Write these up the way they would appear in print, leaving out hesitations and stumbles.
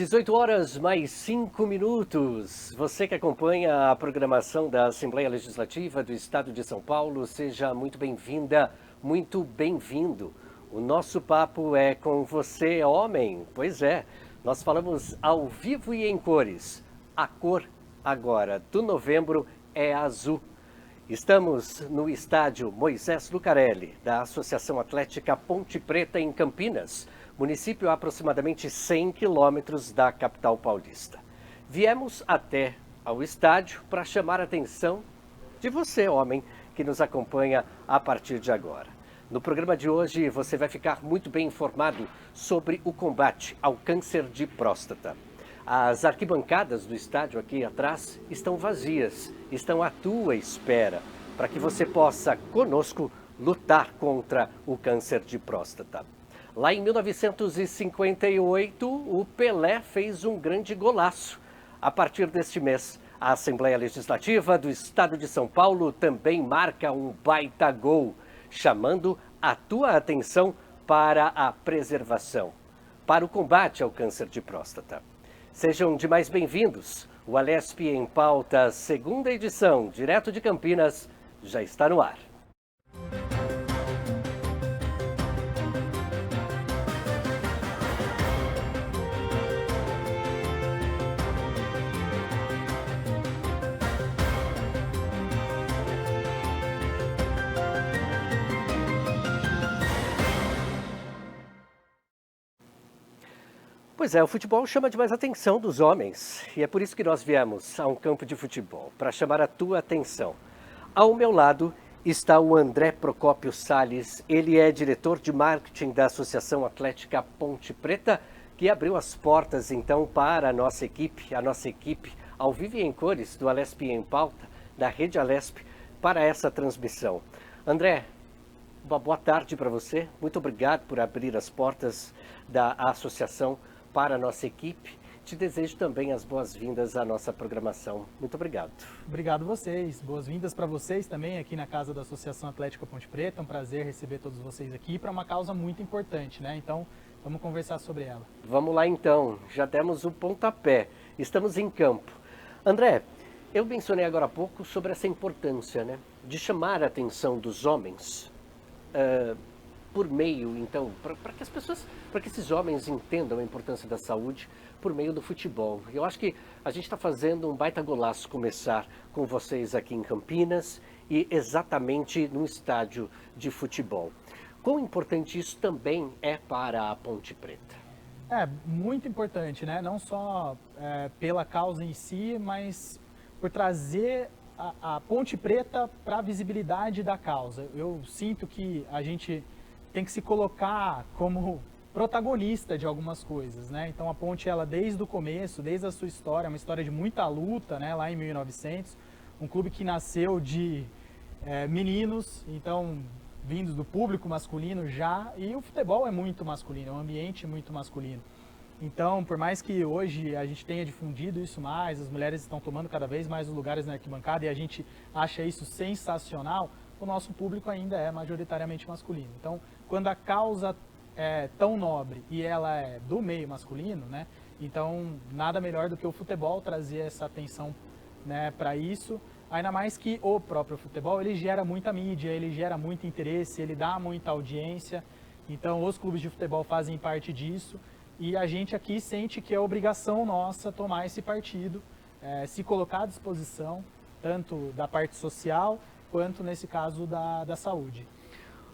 18 horas mais 5 minutos. Você que acompanha a programação da Assembleia Legislativa do Estado de São Paulo, seja muito bem-vinda, muito bem-vindo. O nosso papo é com você, homem. Pois é, nós falamos ao vivo e em cores. A cor agora do novembro é azul. Estamos no estádio Moisés Lucarelli, da Associação Atlética Ponte Preta, em Campinas, município a aproximadamente 100 quilômetros da capital paulista. Viemos até ao estádio para chamar a atenção de você, homem, que nos acompanha a partir de agora. No programa de hoje, você vai ficar muito bem informado sobre o combate ao câncer de próstata. As arquibancadas do estádio aqui atrás estão vazias, estão à tua espera, para que você possa, conosco, lutar contra o câncer de próstata. Lá em 1958, o Pelé fez um grande golaço. A partir deste mês, a Assembleia Legislativa do Estado de São Paulo também marca um baita gol, chamando a tua atenção para a preservação, para o combate ao câncer de próstata. Sejam demais bem-vindos. O Alesp em Pauta, segunda edição, direto de Campinas, já está no ar. Pois é, o futebol chama demais a atenção dos homens e é por isso que nós viemos a um campo de futebol, para chamar a tua atenção. Ao meu lado está o André Procópio Salles, ele é diretor de marketing da Associação Atlética Ponte Preta, que abriu as portas então para a nossa equipe ao vivo e em cores do Alesp em Pauta, da Rede Alesp, para essa transmissão. André, uma boa tarde para você, muito obrigado por abrir as portas da associação para a nossa equipe. Te desejo também as boas-vindas à nossa programação. Muito obrigado. Obrigado vocês. Boas-vindas para vocês também aqui na casa da Associação Atlética Ponte Preta. É um prazer receber todos vocês aqui para uma causa muito importante, né? Então, vamos conversar sobre ela. Vamos lá então. Já demos o pontapé. Estamos em campo. André, eu mencionei agora há pouco sobre essa importância, né, de chamar a atenção dos homens por meio, então, para que as pessoas, para que esses homens entendam a importância da saúde por meio do futebol. Eu acho que a gente está fazendo um baita golaço começar com vocês aqui em Campinas e exatamente no estádio de futebol. Quão importante isso também é para a Ponte Preta? É, muito importante, né? Não só pela causa em si, mas por trazer a Ponte Preta para a visibilidade da causa. Eu sinto que a gente tem que se colocar como protagonista de algumas coisas, né? Então a Ponte, ela desde o começo, desde a sua história, uma história de muita luta, né? Lá em 1900, um clube que nasceu de meninos, então vindos do público masculino já, e o futebol é muito masculino, é um ambiente muito masculino. Então, por mais que hoje a gente tenha difundido isso mais, as mulheres estão tomando cada vez mais os lugares na arquibancada e a gente acha isso sensacional, o nosso público ainda é majoritariamente masculino. Então, quando a causa é tão nobre e ela é do meio masculino, né? Então, nada melhor do que o futebol trazer essa atenção, né, para isso. Ainda mais que o próprio futebol, ele gera muita mídia, ele gera muito interesse, ele dá muita audiência. Então, os clubes de futebol fazem parte disso. E a gente aqui sente que é obrigação nossa tomar esse partido, se colocar à disposição, tanto da parte social, quanto nesse caso da saúde.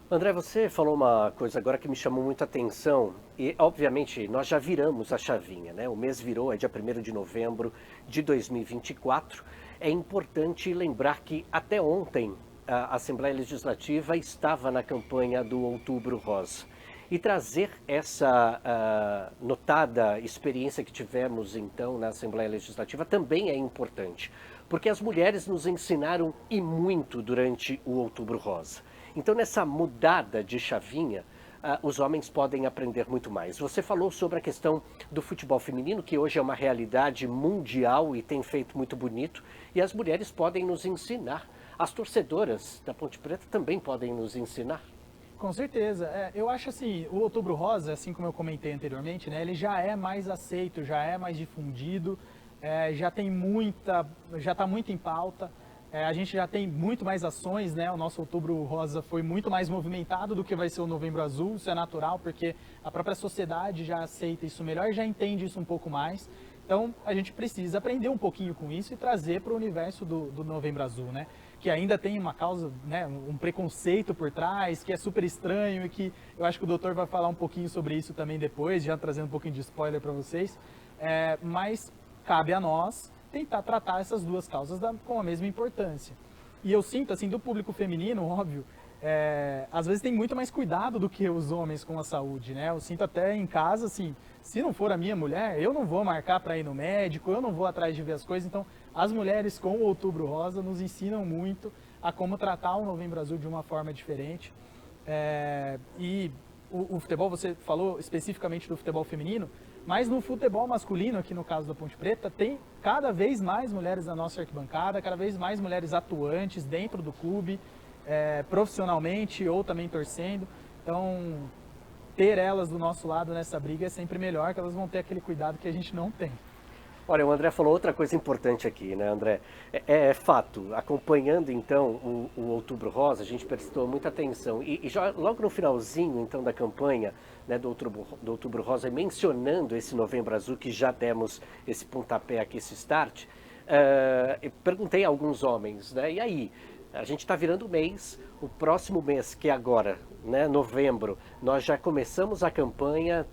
André, você falou uma coisa agora que me chamou muita atenção e, obviamente, nós já viramos a chavinha, né? O mês virou, é dia 1º de novembro de 2024. É importante lembrar que até ontem a Assembleia Legislativa estava na campanha do Outubro Rosa. E trazer essa notada experiência que tivemos, então, na Assembleia Legislativa também é importante, porque as mulheres nos ensinaram e muito durante o Outubro Rosa. Então, nessa mudada de chavinha, os homens podem aprender muito mais. Você falou sobre a questão do futebol feminino, que hoje é uma realidade mundial e tem feito muito bonito, e as mulheres podem nos ensinar. As torcedoras da Ponte Preta também podem nos ensinar. Com certeza. Eu acho assim, o Outubro Rosa, assim como eu comentei anteriormente, né, ele já é mais aceito, já é mais difundido, já está muito em pauta. A gente já tem muito mais ações, né? O nosso Outubro Rosa foi muito mais movimentado do que vai ser o Novembro Azul. Isso é natural, porque a própria sociedade já aceita isso melhor, já entende isso um pouco mais. Então, a gente precisa aprender um pouquinho com isso e trazer para o universo do Novembro Azul, né? Que ainda tem uma causa, né, um preconceito por trás, que é super estranho e que eu acho que o doutor vai falar um pouquinho sobre isso também depois, já trazendo um pouquinho de spoiler para vocês. Mas cabe a nós tentar tratar essas duas causas com a mesma importância. E eu sinto, assim, do público feminino, óbvio, às vezes tem muito mais cuidado do que os homens com a saúde, né? Eu sinto até em casa, assim, se não for a minha mulher, eu não vou marcar para ir no médico, eu não vou atrás de ver as coisas. Então, as mulheres com o Outubro Rosa nos ensinam muito a como tratar o Novembro Azul de uma forma diferente. E o futebol, você falou especificamente do futebol feminino, mas no futebol masculino, aqui no caso da Ponte Preta, tem cada vez mais mulheres na nossa arquibancada, cada vez mais mulheres atuantes dentro do clube, profissionalmente ou também torcendo. Então, ter elas do nosso lado nessa briga é sempre melhor, que elas vão ter aquele cuidado que a gente não tem. Olha, o André falou outra coisa importante aqui, né, André? É fato, acompanhando então o Outubro Rosa, a gente prestou muita atenção. E já logo no finalzinho então da campanha, né, do Outubro Rosa, mencionando esse Novembro Azul, que já demos esse pontapé aqui, esse start, eu perguntei a alguns homens, né, e aí? A gente está virando o mês, o próximo mês, que é agora, né, novembro, nós já começamos a campanha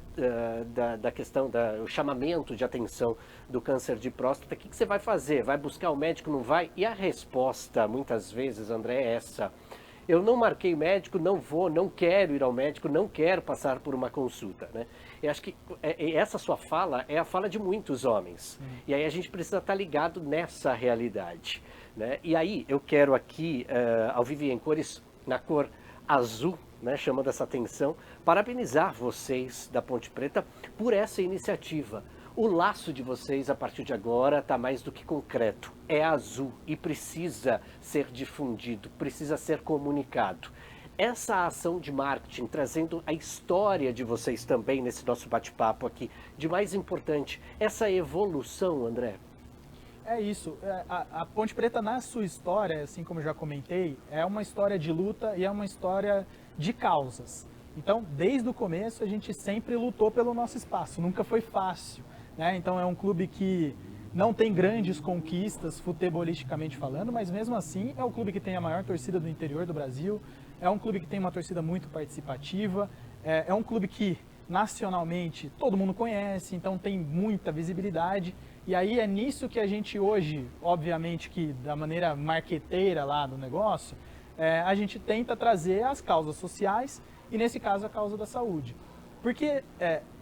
da questão do chamamento de atenção do câncer de próstata. O que você vai fazer? Vai buscar o médico, não vai? E a resposta, muitas vezes, André, é essa. Eu não marquei médico, não vou, não quero ir ao médico, não quero passar por uma consulta, né? Eu acho que essa sua fala é a fala de muitos homens. E aí a gente precisa estar ligado nessa realidade, né? E aí eu quero aqui, ao vivo e em cores, na cor azul, né, chamando essa atenção, parabenizar vocês da Ponte Preta por essa iniciativa. O laço de vocês, a partir de agora, está mais do que concreto. É azul e precisa ser difundido, precisa ser comunicado. Essa ação de marketing, trazendo a história de vocês também nesse nosso bate-papo aqui, de mais importante, essa evolução, André. É isso. A Ponte Preta, na sua história, assim como eu já comentei, é uma história de luta e é uma história de causas. Então, desde o começo, a gente sempre lutou pelo nosso espaço. Nunca foi fácil, né? Então, é um clube que não tem grandes conquistas, futebolisticamente falando, mas mesmo assim é o clube que tem a maior torcida do interior do Brasil, é um clube que tem uma torcida muito participativa, é um clube que nacionalmente todo mundo conhece, então tem muita visibilidade. E aí é nisso que a gente hoje, obviamente que da maneira marqueteira lá do negócio, a gente tenta trazer as causas sociais e nesse caso a causa da saúde. Porque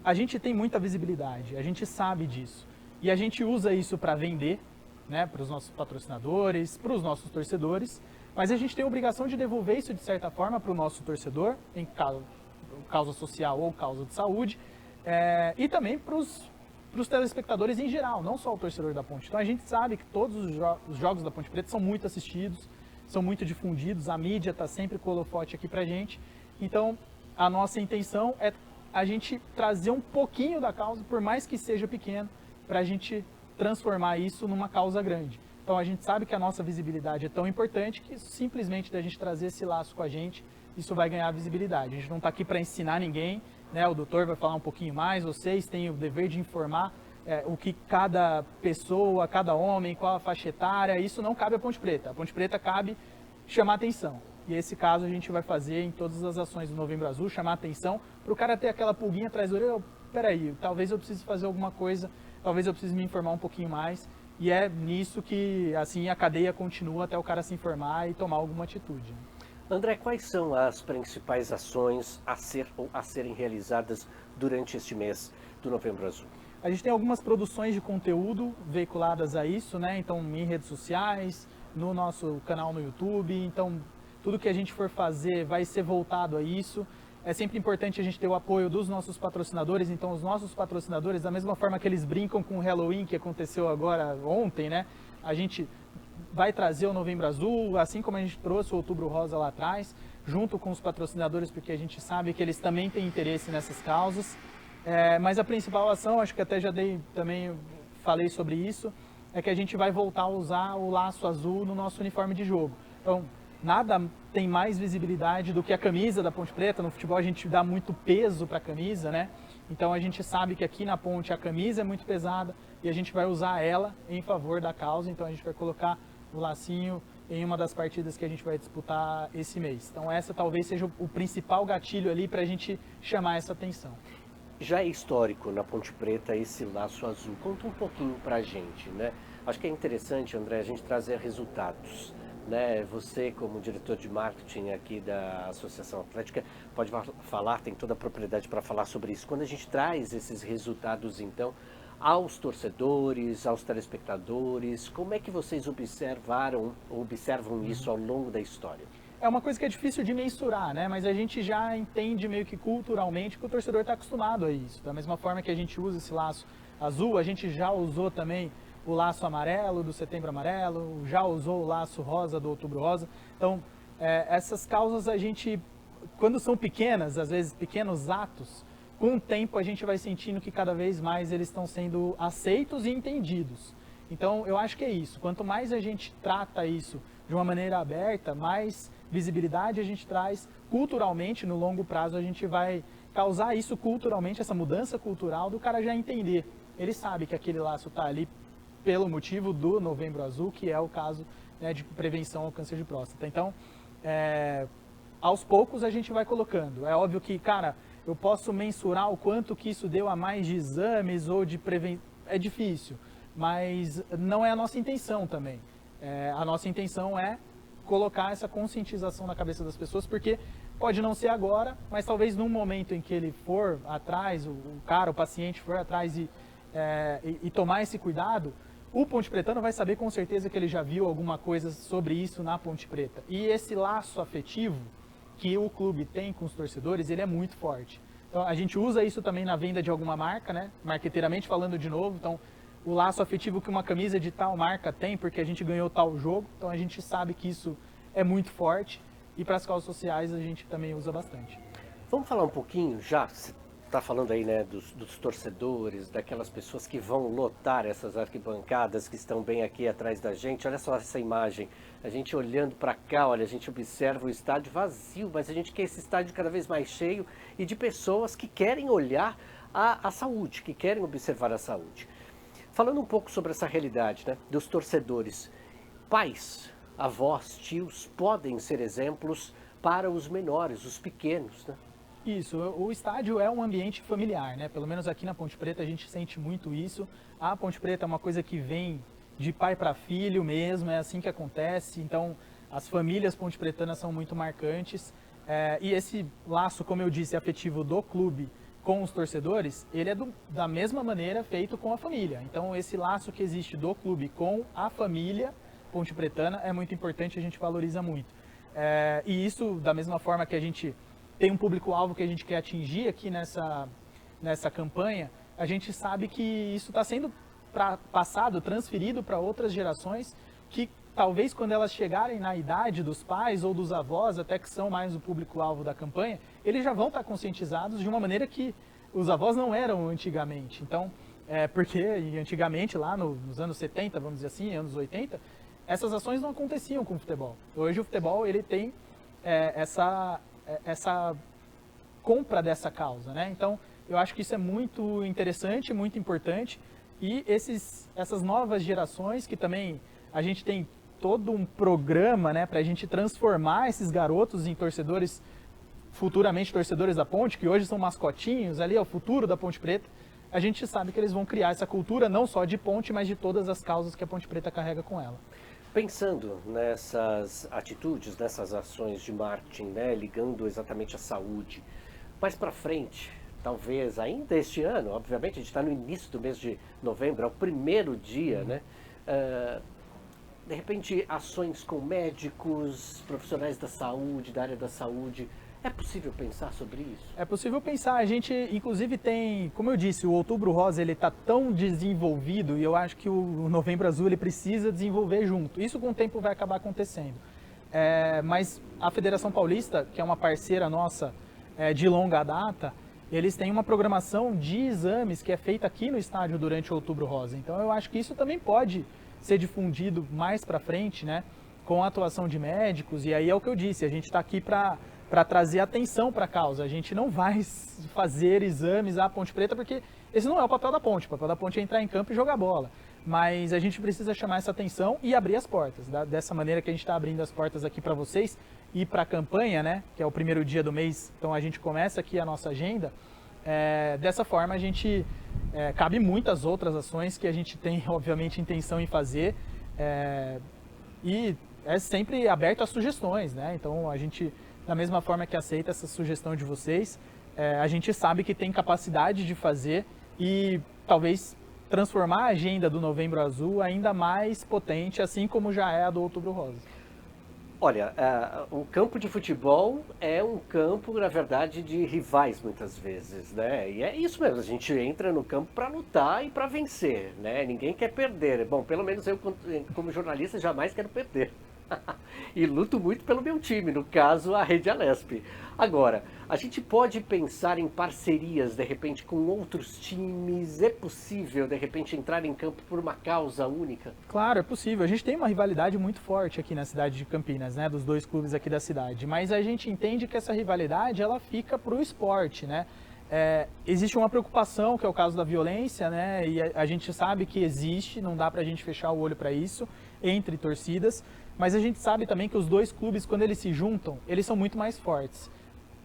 a gente tem muita visibilidade, a gente sabe disso. E a gente usa isso para vender, né, para os nossos patrocinadores, para os nossos torcedores, mas a gente tem a obrigação de devolver isso de certa forma para o nosso torcedor, em causa social ou causa de saúde, e também para os telespectadores em geral, não só o torcedor da Ponte. Então a gente sabe que todos os jogos da Ponte Preta são muito assistidos, são muito difundidos, a mídia está sempre com o holofote aqui para a gente. Então a nossa intenção é a gente trazer um pouquinho da causa, por mais que seja pequeno, para a gente transformar isso numa causa grande. Então a gente sabe que a nossa visibilidade é tão importante que simplesmente da gente trazer esse laço com a gente, isso vai ganhar visibilidade. A gente não está aqui para ensinar ninguém, né? O doutor vai falar um pouquinho mais, vocês têm o dever de informar o que cada pessoa, cada homem, qual a faixa etária, isso não cabe à Ponte Preta. A Ponte Preta cabe chamar atenção. E esse caso a gente vai fazer em todas as ações do Novembro Azul, chamar atenção para o cara ter aquela pulguinha atrás da orelha. Peraí, talvez eu precise fazer alguma coisa, talvez eu precise me informar um pouquinho mais. E é nisso que assim a cadeia continua até o cara se informar e tomar alguma atitude. André, quais são as principais ações a serem realizadas durante este mês do Novembro Azul? A gente tem algumas produções de conteúdo veiculadas a isso, né? Então, em redes sociais, no nosso canal no YouTube. Então, tudo que a gente for fazer vai ser voltado a isso. É sempre importante a gente ter o apoio dos nossos patrocinadores. Então, os nossos patrocinadores, da mesma forma que eles brincam com o Halloween, que aconteceu agora ontem, né? A gente vai trazer o Novembro Azul, assim como a gente trouxe o Outubro Rosa lá atrás. junto com os patrocinadores, porque a gente sabe que eles também têm interesse nessas causas. Mas a principal ação, acho que até já também falei sobre isso, é que a gente vai voltar a usar o laço azul no nosso uniforme de jogo. Então, nada tem mais visibilidade do que a camisa da Ponte Preta. No futebol a gente dá muito peso para a camisa, né? Então a gente sabe que aqui na Ponte a camisa é muito pesada e a gente vai usar ela em favor da causa. Então a gente vai colocar o lacinho em uma das partidas que a gente vai disputar esse mês. Então essa talvez seja o principal gatilho ali para a gente chamar essa atenção. Já é histórico na Ponte Preta esse laço azul. Conta um pouquinho para a gente, né? Acho que é interessante, André, a gente trazer resultados. Né? Você, como diretor de marketing aqui da Associação Atlética, pode falar, tem toda a propriedade para falar sobre isso. Quando a gente traz esses resultados, então, aos torcedores, aos telespectadores, como é que vocês observam isso ao longo da história? É uma coisa que é difícil de mensurar, né? Mas a gente já entende meio que culturalmente que o torcedor está acostumado a isso. Da mesma forma que a gente usa esse laço azul, a gente já usou também o laço amarelo do Setembro Amarelo, já usou o laço rosa do Outubro Rosa. Então, essas causas a gente, quando são pequenas, às vezes pequenos atos, com o tempo a gente vai sentindo que cada vez mais eles estão sendo aceitos e entendidos. Então, eu acho que é isso. Quanto mais a gente trata isso de uma maneira aberta, mais visibilidade a gente traz culturalmente, no longo prazo a gente vai causar isso culturalmente, essa mudança cultural do cara já entender. Ele sabe que aquele laço está ali pelo motivo do Novembro Azul, que é o caso, né, de prevenção ao câncer de próstata. Então, aos poucos a gente vai colocando. É óbvio que, cara, eu posso mensurar o quanto que isso deu a mais de exames ou de prevenção. É difícil, mas não é a nossa intenção também. A nossa intenção é colocar essa conscientização na cabeça das pessoas, porque pode não ser agora, mas talvez num momento em que ele for atrás, o paciente for atrás e tomar esse cuidado, o Ponte Pretano vai saber com certeza que ele já viu alguma coisa sobre isso na Ponte Preta. E esse laço afetivo que o clube tem com os torcedores, ele é muito forte. Então a gente usa isso também na venda de alguma marca, né? Marqueteiramente falando de novo. Então o laço afetivo que uma camisa de tal marca tem porque a gente ganhou tal jogo. Então a gente sabe que isso é muito forte. E para as causas sociais a gente também usa bastante. Vamos falar um pouquinho já, você está falando aí, né, dos torcedores, daquelas pessoas que vão lotar essas arquibancadas que estão bem aqui atrás da gente. Olha só essa imagem, a gente olhando para cá, olha, a gente observa o estádio vazio, mas a gente quer esse estádio cada vez mais cheio e de pessoas que querem olhar a saúde, que querem observar a saúde. Falando um pouco sobre essa realidade, né, dos torcedores, pais, avós, tios podem ser exemplos para os menores, os pequenos, né? Isso, o estádio é um ambiente familiar, né? Pelo menos aqui na Ponte Preta a gente sente muito isso. A Ponte Preta é uma coisa que vem de pai para filho mesmo, é assim que acontece. Então, as famílias pontepretanas são muito marcantes. E esse laço, como eu disse, afetivo do clube com os torcedores, ele é da mesma maneira feito com a família. Então, esse laço que existe do clube com a família pontepretana é muito importante, a gente valoriza muito. E isso, da mesma forma que a gente tem um público-alvo que a gente quer atingir aqui nessa campanha, a gente sabe que isso está sendo passado, transferido para outras gerações que talvez quando elas chegarem na idade dos pais ou dos avós, até que são mais o público-alvo da campanha, eles já vão estar conscientizados de uma maneira que os avós não eram antigamente. Então, porque antigamente, lá nos anos 70, vamos dizer assim, anos 80, essas ações não aconteciam com o futebol. Hoje o futebol ele tem essa compra dessa causa, né? Então, eu acho que isso é muito interessante, muito importante. E essas novas gerações, que também a gente tem todo um programa, né, para a gente transformar esses garotos em torcedores, futuramente torcedores da Ponte, que hoje são mascotinhos, ali é o futuro da Ponte Preta. A gente sabe que eles vão criar essa cultura não só de Ponte, mas de todas as causas que a Ponte Preta carrega com ela. Pensando nessas atitudes, nessas ações de marketing, né, ligando exatamente à saúde, mais para frente, talvez ainda este ano, obviamente a gente está no início do mês de novembro, é o primeiro dia, né? De repente, ações com médicos, profissionais da saúde, da área da saúde, é possível pensar sobre isso? É possível pensar. A gente, inclusive, tem, como eu disse, o Outubro Rosa, ele está tão desenvolvido e eu acho que o Novembro Azul ele precisa desenvolver junto. Isso com o tempo vai acabar acontecendo. Mas a Federação Paulista, que é uma parceira nossa de longa data, eles têm uma programação de exames que é feita aqui no estádio durante o Outubro Rosa. Então eu acho que isso também pode ser difundido mais para frente, né, com a atuação de médicos. E aí é o que eu disse, a gente está aqui para trazer atenção para a causa. A gente não vai fazer exames à Ponte Preta, porque esse não é o papel da Ponte. O papel da Ponte é entrar em campo e jogar bola. Mas a gente precisa chamar essa atenção e abrir as portas. Dessa maneira que a gente está abrindo as portas aqui para vocês e para a campanha, né, que é o primeiro dia do mês, então a gente começa aqui a nossa agenda. Dessa forma a gente cabe muitas outras ações que a gente tem, obviamente, intenção em fazer. E é sempre aberto a sugestões, né? Então a gente, da mesma forma que aceita essa sugestão de vocês, a gente sabe que tem capacidade de fazer e talvez transformar a agenda do Novembro Azul ainda mais potente, assim como já é a do Outubro Rosa. Olha, o campo de futebol é um campo, na verdade, de rivais muitas vezes, né? E é isso mesmo, a gente entra no campo para lutar e para vencer, né? Ninguém quer perder. Bom, pelo menos eu, como jornalista, jamais quero perder. E luto muito pelo meu time, no caso, a Rede Alesp. Agora, a gente pode pensar em parcerias, de repente, com outros times? É possível, de repente, entrar em campo por uma causa única? Claro, é possível. A gente tem uma rivalidade muito forte aqui na cidade de Campinas, né? Dos dois clubes aqui da cidade. Mas a gente entende que essa rivalidade, ela fica para o esporte, né? Existe uma preocupação, que é o caso da violência, né? E a gente sabe que existe, não dá para a gente fechar o olho para isso, entre torcidas. Mas a gente sabe também que os dois clubes, quando eles se juntam, eles são muito mais fortes.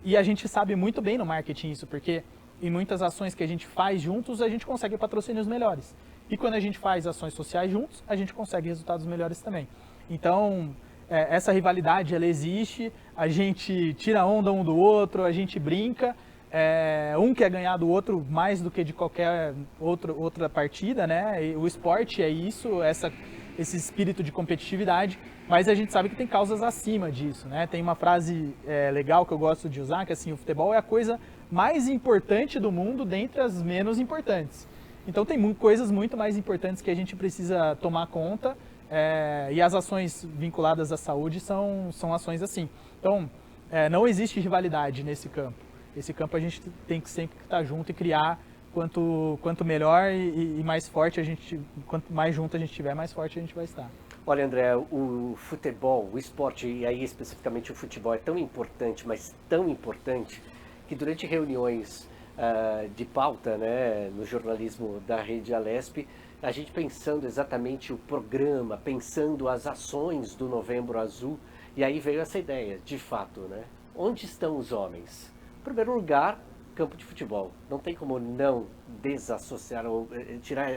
E a gente sabe muito bem no marketing isso, porque em muitas ações que a gente faz juntos, a gente consegue patrocínios melhores. E quando a gente faz ações sociais juntos, a gente consegue resultados melhores também. Então, essa rivalidade, ela existe, a gente tira onda um do outro, a gente brinca, um quer ganhar do outro mais do que de qualquer outra partida, né? E o esporte é isso, esse espírito de competitividade, mas a gente sabe que tem causas acima disso, né? Tem uma frase legal que eu gosto de usar, que assim, o futebol é a coisa mais importante do mundo dentre as menos importantes. Então tem coisas muito mais importantes que a gente precisa tomar conta, e as ações vinculadas à saúde são ações assim. Então, não existe rivalidade nesse campo. Esse campo a gente tem que sempre estar junto e criar. Quanto melhor e mais forte quanto mais junto a gente estiver, mais forte a gente vai estar. Olha, André, o futebol, o esporte, e aí especificamente o futebol, é tão importante, mas tão importante, que durante reuniões de pauta, né, no jornalismo da Rede Alesp, a gente pensando exatamente o programa, pensando as ações do Novembro Azul, e aí veio essa ideia, de fato, né? Onde estão os homens? Em primeiro lugar, campo de futebol. Não tem como não desassociar ou tirar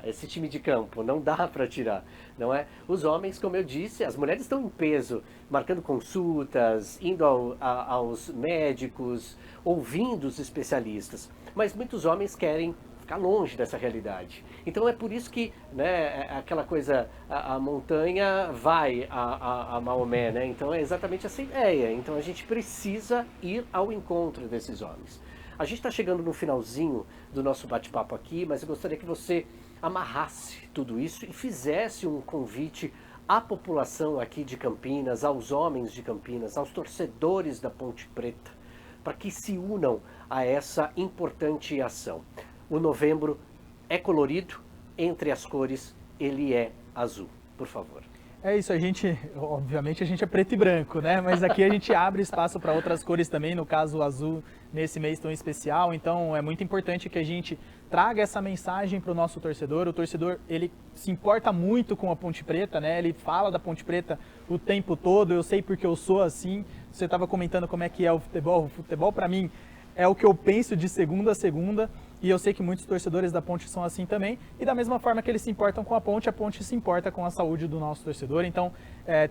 esse time de campo. Não dá para tirar, não é? Os homens, como eu disse, as mulheres estão em peso, marcando consultas, indo aos médicos, ouvindo os especialistas. Mas muitos homens querem ficar longe dessa realidade. Então é por isso que, né, aquela coisa, a montanha vai a Maomé, né? Então é exatamente essa ideia. Então a gente precisa ir ao encontro desses homens. A gente está chegando no finalzinho do nosso bate-papo aqui, mas eu gostaria que você amarrasse tudo isso e fizesse um convite à população aqui de Campinas, aos homens de Campinas, aos torcedores da Ponte Preta, para que se unam a essa importante ação. O novembro é colorido, entre as cores ele é azul. Por favor. É isso, obviamente a gente é preto e branco, né? Mas aqui a gente abre espaço para outras cores também, no caso o azul nesse mês tão especial. Então é muito importante que a gente traga essa mensagem para o nosso torcedor. O torcedor, ele se importa muito com a Ponte Preta, né? Ele fala da Ponte Preta o tempo todo, eu sei porque eu sou assim. Você estava comentando como é que é o futebol para mim é o que eu penso de segunda a segunda, e eu sei que muitos torcedores da Ponte são assim também, e da mesma forma que eles se importam com a Ponte se importa com a saúde do nosso torcedor. Então,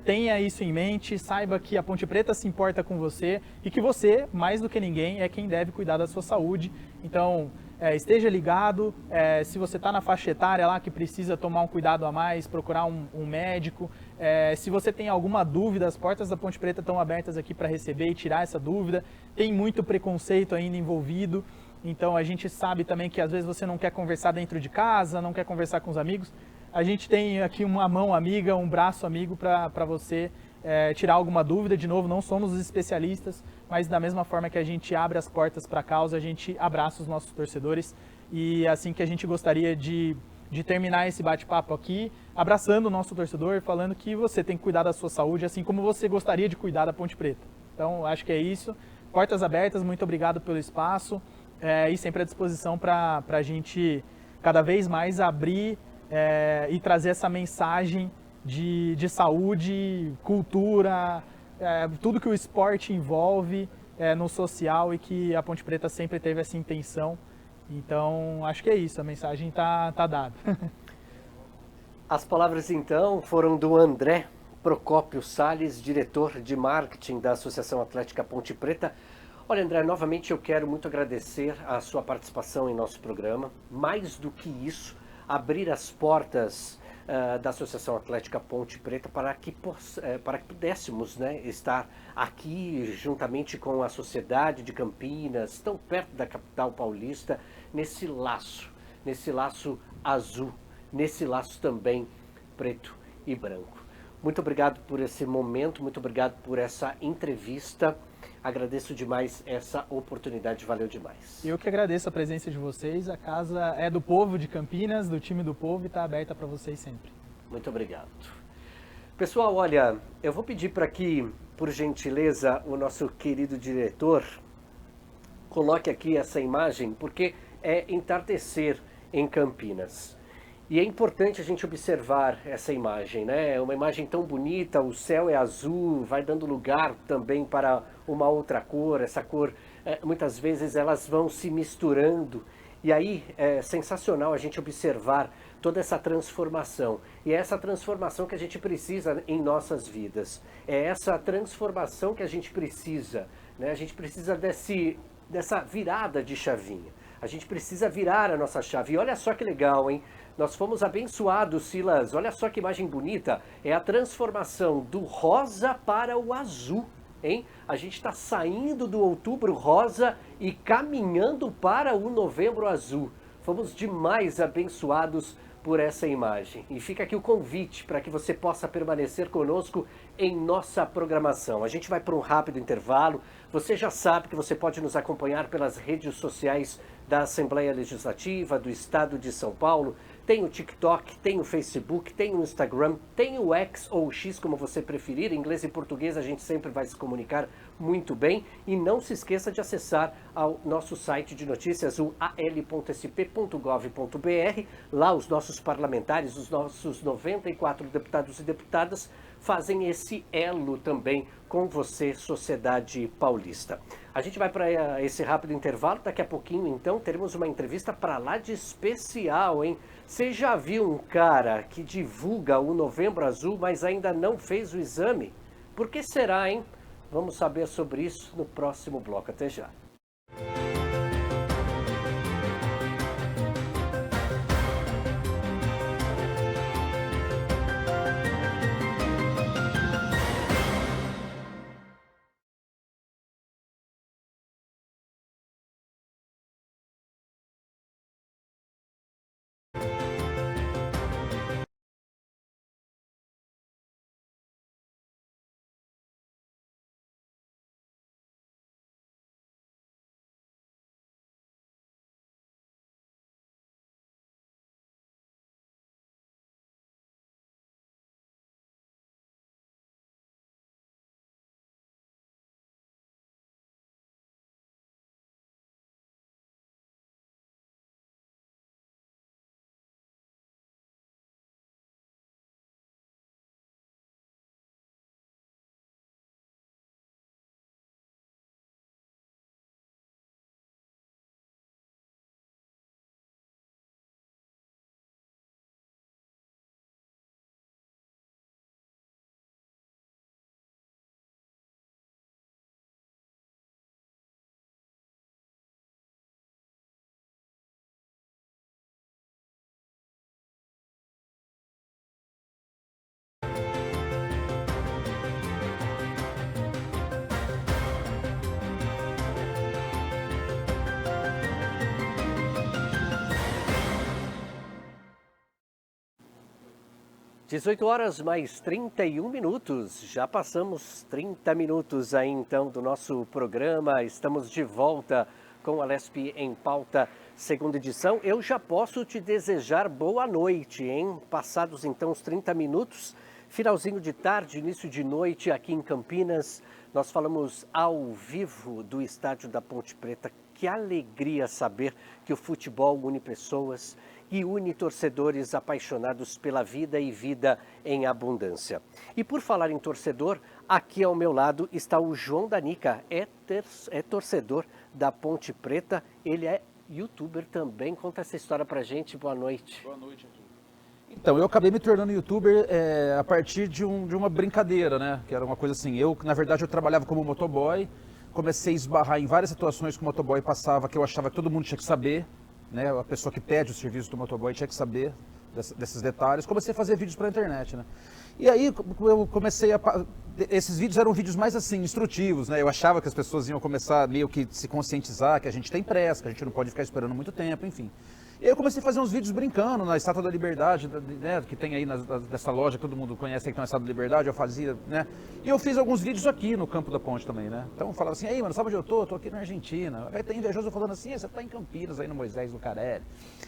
tenha isso em mente, saiba que a Ponte Preta se importa com você, e que você, mais do que ninguém, é quem deve cuidar da sua saúde. Então, esteja ligado, se você está na faixa etária lá que precisa tomar um cuidado a mais, procurar um médico. Se você tem alguma dúvida, as portas da Ponte Preta estão abertas aqui para receber e tirar essa dúvida. Tem muito preconceito ainda envolvido, então a gente sabe também que às vezes você não quer conversar dentro de casa, não quer conversar com os amigos. A gente tem aqui uma mão amiga, um braço amigo para você tirar alguma dúvida. De novo, não somos os especialistas, mas da mesma forma que a gente abre as portas para a causa, a gente abraça os nossos torcedores. E assim que a gente gostaria de terminar esse bate-papo aqui, abraçando o nosso torcedor, falando que você tem que cuidar da sua saúde, assim como você gostaria de cuidar da Ponte Preta. Então, acho que é isso. Portas abertas, muito obrigado pelo espaço e sempre à disposição para a gente cada vez mais abrir e trazer essa mensagem de saúde, cultura, tudo que o esporte envolve no social e que a Ponte Preta sempre teve essa intenção. Então, acho que é isso, a mensagem tá dada. As palavras, então, foram do André Procópio Salles, diretor de marketing da Associação Atlética Ponte Preta. Olha, André, novamente eu quero muito agradecer a sua participação em nosso programa. Mais do que isso, abrir as portas da Associação Atlética Ponte Preta para que pudéssemos, né, estar aqui juntamente com a sociedade de Campinas, tão perto da capital paulista, nesse laço azul, nesse laço também preto e branco. Muito obrigado por esse momento, muito obrigado por essa entrevista. Agradeço demais essa oportunidade, valeu demais. Eu que agradeço a presença de vocês. A casa é do povo de Campinas, do time do povo, e está aberta para vocês sempre. Muito obrigado. Pessoal, olha, eu vou pedir para que, por gentileza, o nosso querido diretor coloque aqui essa imagem, porque é entardecer em Campinas. E é importante a gente observar essa imagem, né? É uma imagem tão bonita, o céu é azul, vai dando lugar também para uma outra cor. Essa cor, muitas vezes elas vão se misturando. E aí é sensacional a gente observar toda essa transformação. E é essa transformação que a gente precisa em nossas vidas. É essa transformação que a gente precisa, né? A gente precisa dessa virada de chavinha. A gente precisa virar a nossa chave. E olha só que legal, hein? Nós fomos abençoados, Silas. Olha só que imagem bonita. É a transformação do rosa para o azul, hein? A gente está saindo do outubro rosa e caminhando para o novembro azul. Fomos demais abençoados por essa imagem. E fica aqui o convite para que você possa permanecer conosco em nossa programação. A gente vai para um rápido intervalo. Você já sabe que você pode nos acompanhar pelas redes sociais da Assembleia Legislativa do Estado de São Paulo. Tem o TikTok, tem o Facebook, tem o Instagram, tem o X ou o X, como você preferir. Em inglês e português a gente sempre vai se comunicar muito bem. E não se esqueça de acessar ao nosso site de notícias, o al.sp.gov.br. Lá os nossos parlamentares, os nossos 94 deputados e deputadas, fazem esse elo também com você, sociedade paulista. A gente vai para esse rápido intervalo. Daqui a pouquinho, então, teremos uma entrevista para lá de especial, hein? Você já viu um cara que divulga o Novembro Azul, mas ainda não fez o exame? Por que será, hein? Vamos saber sobre isso no próximo bloco. Até já. 18 horas mais 31 minutos, já passamos 30 minutos aí então do nosso programa, estamos de volta com a Lesp em Pauta, segunda edição. Eu já posso te desejar boa noite, hein? Passados então os 30 minutos, finalzinho de tarde, início de noite aqui em Campinas, nós falamos ao vivo do estádio da Ponte Preta. Que alegria saber que o futebol une pessoas e une torcedores apaixonados pela vida e vida em abundância. E por falar em torcedor, aqui ao meu lado está o João Danica, é torcedor da Ponte Preta, ele é youtuber também. Conta essa história pra gente, boa noite. Boa noite, Arthur. Então, eu acabei me tornando youtuber a partir de uma brincadeira, né? Que era uma coisa assim, na verdade eu trabalhava como motoboy, comecei a esbarrar em várias situações que o motoboy passava que eu achava que todo mundo tinha que saber. Né, a pessoa que pede o serviço do motoboy tinha que saber desses detalhes. Comecei a fazer vídeos para a internet, né? E aí eu comecei esses vídeos eram vídeos mais assim, instrutivos, né? Eu achava que as pessoas iam começar meio que se conscientizar que a gente tem pressa, que a gente não pode ficar esperando muito tempo, enfim. E aí eu comecei a fazer uns vídeos brincando na Estátua da Liberdade, né, que tem aí nessa loja que todo mundo conhece, que tem a Estátua da Liberdade, eu fazia, né? E eu fiz alguns vídeos aqui no Campo da Ponte também, né? Então eu falava assim, aí mano, sabe onde eu tô? Tô aqui na Argentina. Aí tem invejoso falando assim, você tá em Campinas, aí no Moisés Lucarelli.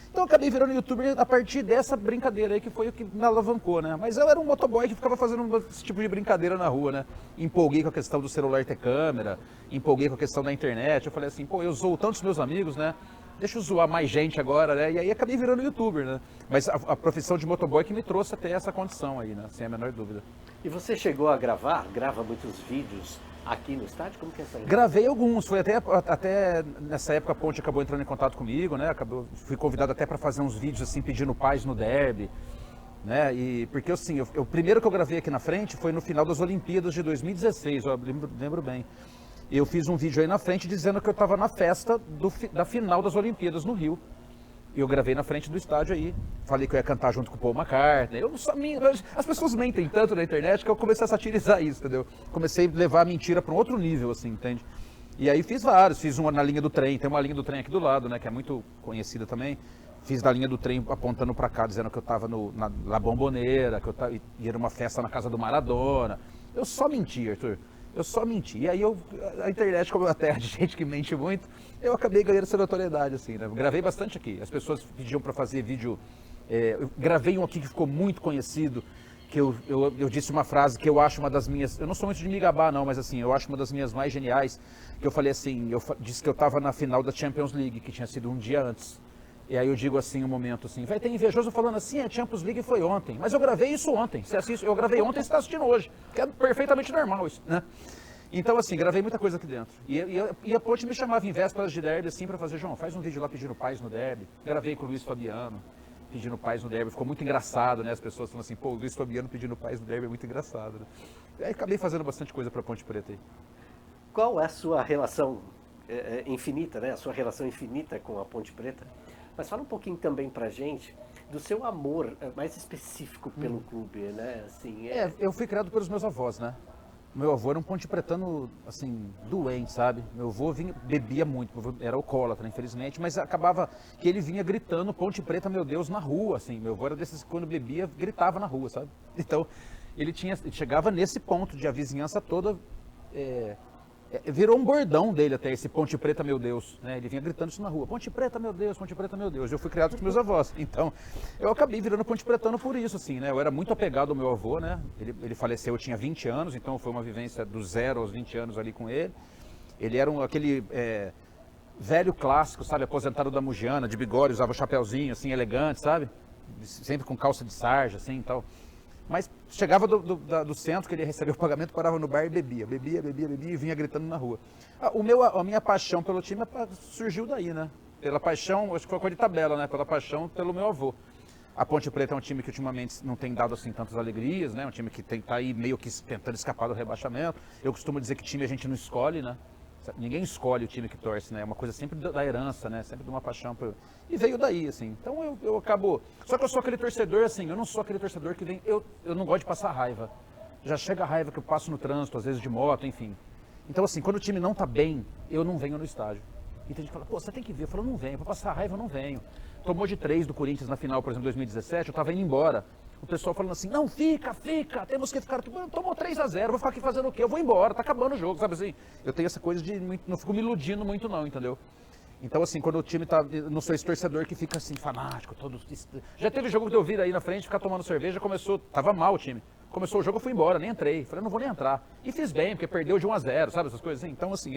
Então eu acabei virando youtuber a partir dessa brincadeira aí, que foi o que me alavancou, né? Mas eu era um motoboy que ficava fazendo esse tipo de brincadeira na rua, né? Empolguei com a questão do celular ter câmera, empolguei com a questão da internet. Eu falei assim, pô, eu zoo tantos meus amigos, né? Deixa eu zoar mais gente agora, né? E aí acabei virando youtuber, né? Mas a profissão de motoboy que me trouxe até essa condição aí, né? Sem a menor dúvida. E você chegou a grava muitos vídeos aqui no estádio? Como que é essa? Gravei alguns, foi até nessa época a Ponte acabou entrando em contato comigo, né? Fui convidado até para fazer uns vídeos assim, pedindo paz no derby, né? E porque assim, o primeiro que eu gravei aqui na frente foi no final das Olimpíadas de 2016, eu lembro bem. Eu fiz um vídeo aí na frente dizendo que eu estava na festa da final das Olimpíadas no Rio. Eu gravei na frente do estádio aí, falei que eu ia cantar junto com o Paul McCartney. As pessoas mentem tanto na internet que eu comecei a satirizar isso, entendeu? Comecei a levar a mentira para um outro nível, assim, entende? E aí fiz vários, fiz uma na linha do trem, tem uma linha do trem aqui do lado, né, que é muito conhecida também. Fiz da linha do trem apontando para cá, dizendo que eu estava na Bombonera, que ia numa festa na casa do Maradona. Eu só menti, Arthur. Eu só menti. E aí a internet, como é uma terra de gente que mente muito, eu acabei ganhando essa notoriedade, assim, né? Gravei bastante aqui. As pessoas pediam para fazer vídeo. Eu gravei um aqui que ficou muito conhecido, que eu disse uma frase que eu acho uma das minhas. Eu não sou muito de me gabar, não, mas assim, eu acho uma das minhas mais geniais. Que eu falei assim, eu disse que eu estava na final da Champions League, que tinha sido um dia antes. E aí eu digo assim, um momento assim, vai ter invejoso falando assim, a Champions League foi ontem, mas eu gravei isso ontem, eu gravei ontem e você está assistindo hoje, que é perfeitamente normal isso, né? Então assim, gravei muita coisa aqui dentro. E a Ponte me chamava em vésperas de derby assim para fazer, João, faz um vídeo lá pedindo paz no derby. Gravei com o Luiz Fabiano, pedindo paz no derby, ficou muito engraçado, né? As pessoas falam assim, pô, o Luiz Fabiano pedindo paz no derby é muito engraçado, né? E aí acabei fazendo bastante coisa para Ponte Preta aí. Qual é a sua relação infinita, né? A sua relação infinita com a Ponte Preta? Mas fala um pouquinho também pra gente do seu amor mais específico pelo clube, né? Assim, eu fui criado pelos meus avós, né? Meu avô era um pontepretano, assim, doente, sabe? Meu avô bebia muito, meu avô era alcoólatra, infelizmente, mas acabava que ele vinha gritando Ponte Preta, meu Deus, na rua, assim. Meu avô era desses que quando bebia, gritava na rua, sabe? Então, ele chegava nesse ponto de a vizinhança toda... virou um bordão dele até, esse Ponte Preta, meu Deus, né? Ele vinha gritando isso na rua, Ponte Preta, meu Deus, Ponte Preta, meu Deus. Eu fui criado com meus avós, então eu acabei virando pontepretano por isso, assim, né? Eu era muito apegado ao meu avô, né? Ele faleceu, eu tinha 20 anos, então foi uma vivência do 0 aos 20 anos ali com ele. Ele era aquele velho clássico, sabe? Aposentado da Mugiana, de bigode, usava um chapéuzinho, assim, elegante, sabe? Sempre com calça de sarja, assim, e tal. Mas chegava do centro, que ele recebia o pagamento, parava no bar e bebia e vinha gritando na rua. A minha paixão pelo time surgiu daí, né? Pela paixão, acho que foi uma coisa de tabela, né? Pela paixão pelo meu avô. A Ponte Preta é um time que ultimamente não tem dado assim tantas alegrias, né? Um time que tá aí meio que tentando escapar do rebaixamento. Eu costumo dizer que time a gente não escolhe, né? Ninguém escolhe o time que torce, né? É uma coisa sempre da herança, né? Sempre de uma paixão. E veio daí, assim. Então eu acabo... Só que eu sou aquele torcedor, assim, eu não sou aquele torcedor que vem... Eu não gosto de passar raiva. Já chega a raiva que eu passo no trânsito, às vezes de moto, enfim. Então, assim, quando o time não tá bem, eu não venho no estádio. E tem gente que fala, pô, você tem que ver. Eu falo, não venho. Pra passar raiva, eu não venho. Tomou de 3 do Corinthians na final, por exemplo, 2017, eu tava indo embora. o pessoal falando assim, não, fica, temos que ficar aqui. Tomou 3-0, vou ficar aqui fazendo o quê? Eu vou embora, tá acabando o jogo, sabe assim? Eu tenho essa coisa de não fico me iludindo muito não, entendeu? Então assim, quando o time tá, eu não sou esse torcedor que fica assim, fanático, todo... Já teve jogo que eu vi aí na frente, ficar tomando cerveja, tava mal o time. Começou o jogo, eu fui embora, nem entrei. Falei, não vou nem entrar. E fiz bem, porque perdeu de 1-0, sabe essas coisas assim? Então assim,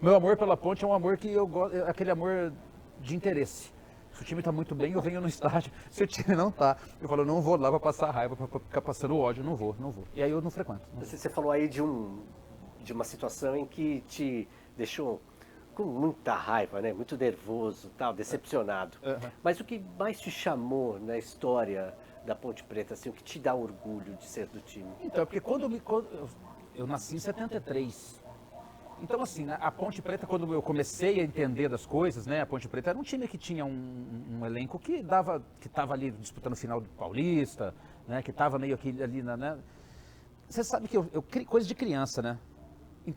meu amor pela Ponte é um amor que eu gosto, é aquele amor de interesse. Se o time tá muito bem, eu venho no estádio. Se o time não tá, eu falo, eu não vou lá pra passar raiva, pra ficar passando ódio, não vou. E aí eu não frequento. Você falou aí de uma situação em que te deixou com muita raiva, né? Muito nervoso, tal, decepcionado. Mas o que mais te chamou na história da Ponte Preta, assim, o que te dá orgulho de ser do time? Então, porque eu nasci em 73. Então, assim, a Ponte Preta, quando eu comecei a entender das coisas, né? A Ponte Preta era um time que tinha um elenco que estava ali disputando o final do Paulista, né? Que estava meio aqui ali, né? Você sabe que coisa de criança, né?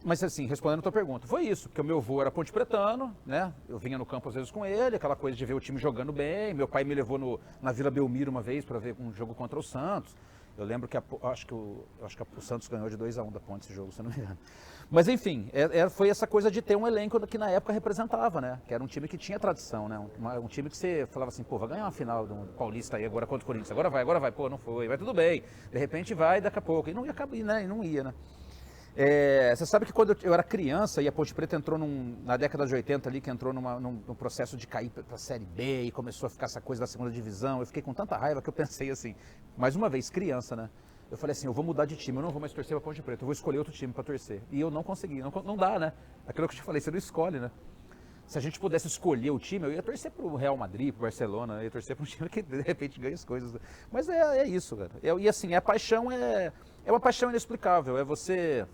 Mas assim, respondendo a tua pergunta, foi isso, porque o meu avô era ponte pretano, né? Eu vinha no campo às vezes com ele, aquela coisa de ver o time jogando bem. Meu pai me levou na Vila Belmiro uma vez para ver um jogo contra o Santos. Eu lembro que acho que o Santos ganhou de 2-1 da Ponte esse jogo, se eu não me engano. Mas enfim, foi essa coisa de ter um elenco que na época representava, né? Que era um time que tinha tradição, né? Um time que você falava assim, pô, vai ganhar uma final do Paulista aí agora contra o Corinthians. Agora vai, pô, não foi, vai tudo bem. De repente vai, daqui a pouco. E não ia acabar, né? E não ia, né? Você sabe que quando eu era criança e a Ponte Preta entrou na década de 80 ali, que entrou num processo de cair para a Série B e começou a ficar essa coisa da segunda divisão, eu fiquei com tanta raiva que eu pensei assim, mais uma vez, criança, né? Eu falei assim, eu vou mudar de time, eu não vou mais torcer para Ponte Preta, eu vou escolher outro time para torcer. E eu não consegui, não dá, né? Aquilo que eu te falei, você não escolhe, né? Se a gente pudesse escolher o time, eu ia torcer para o Real Madrid, para o Barcelona, eu ia torcer para um time que de repente ganha as coisas. Mas é isso, cara. E assim, a paixão é uma paixão inexplicável, é você...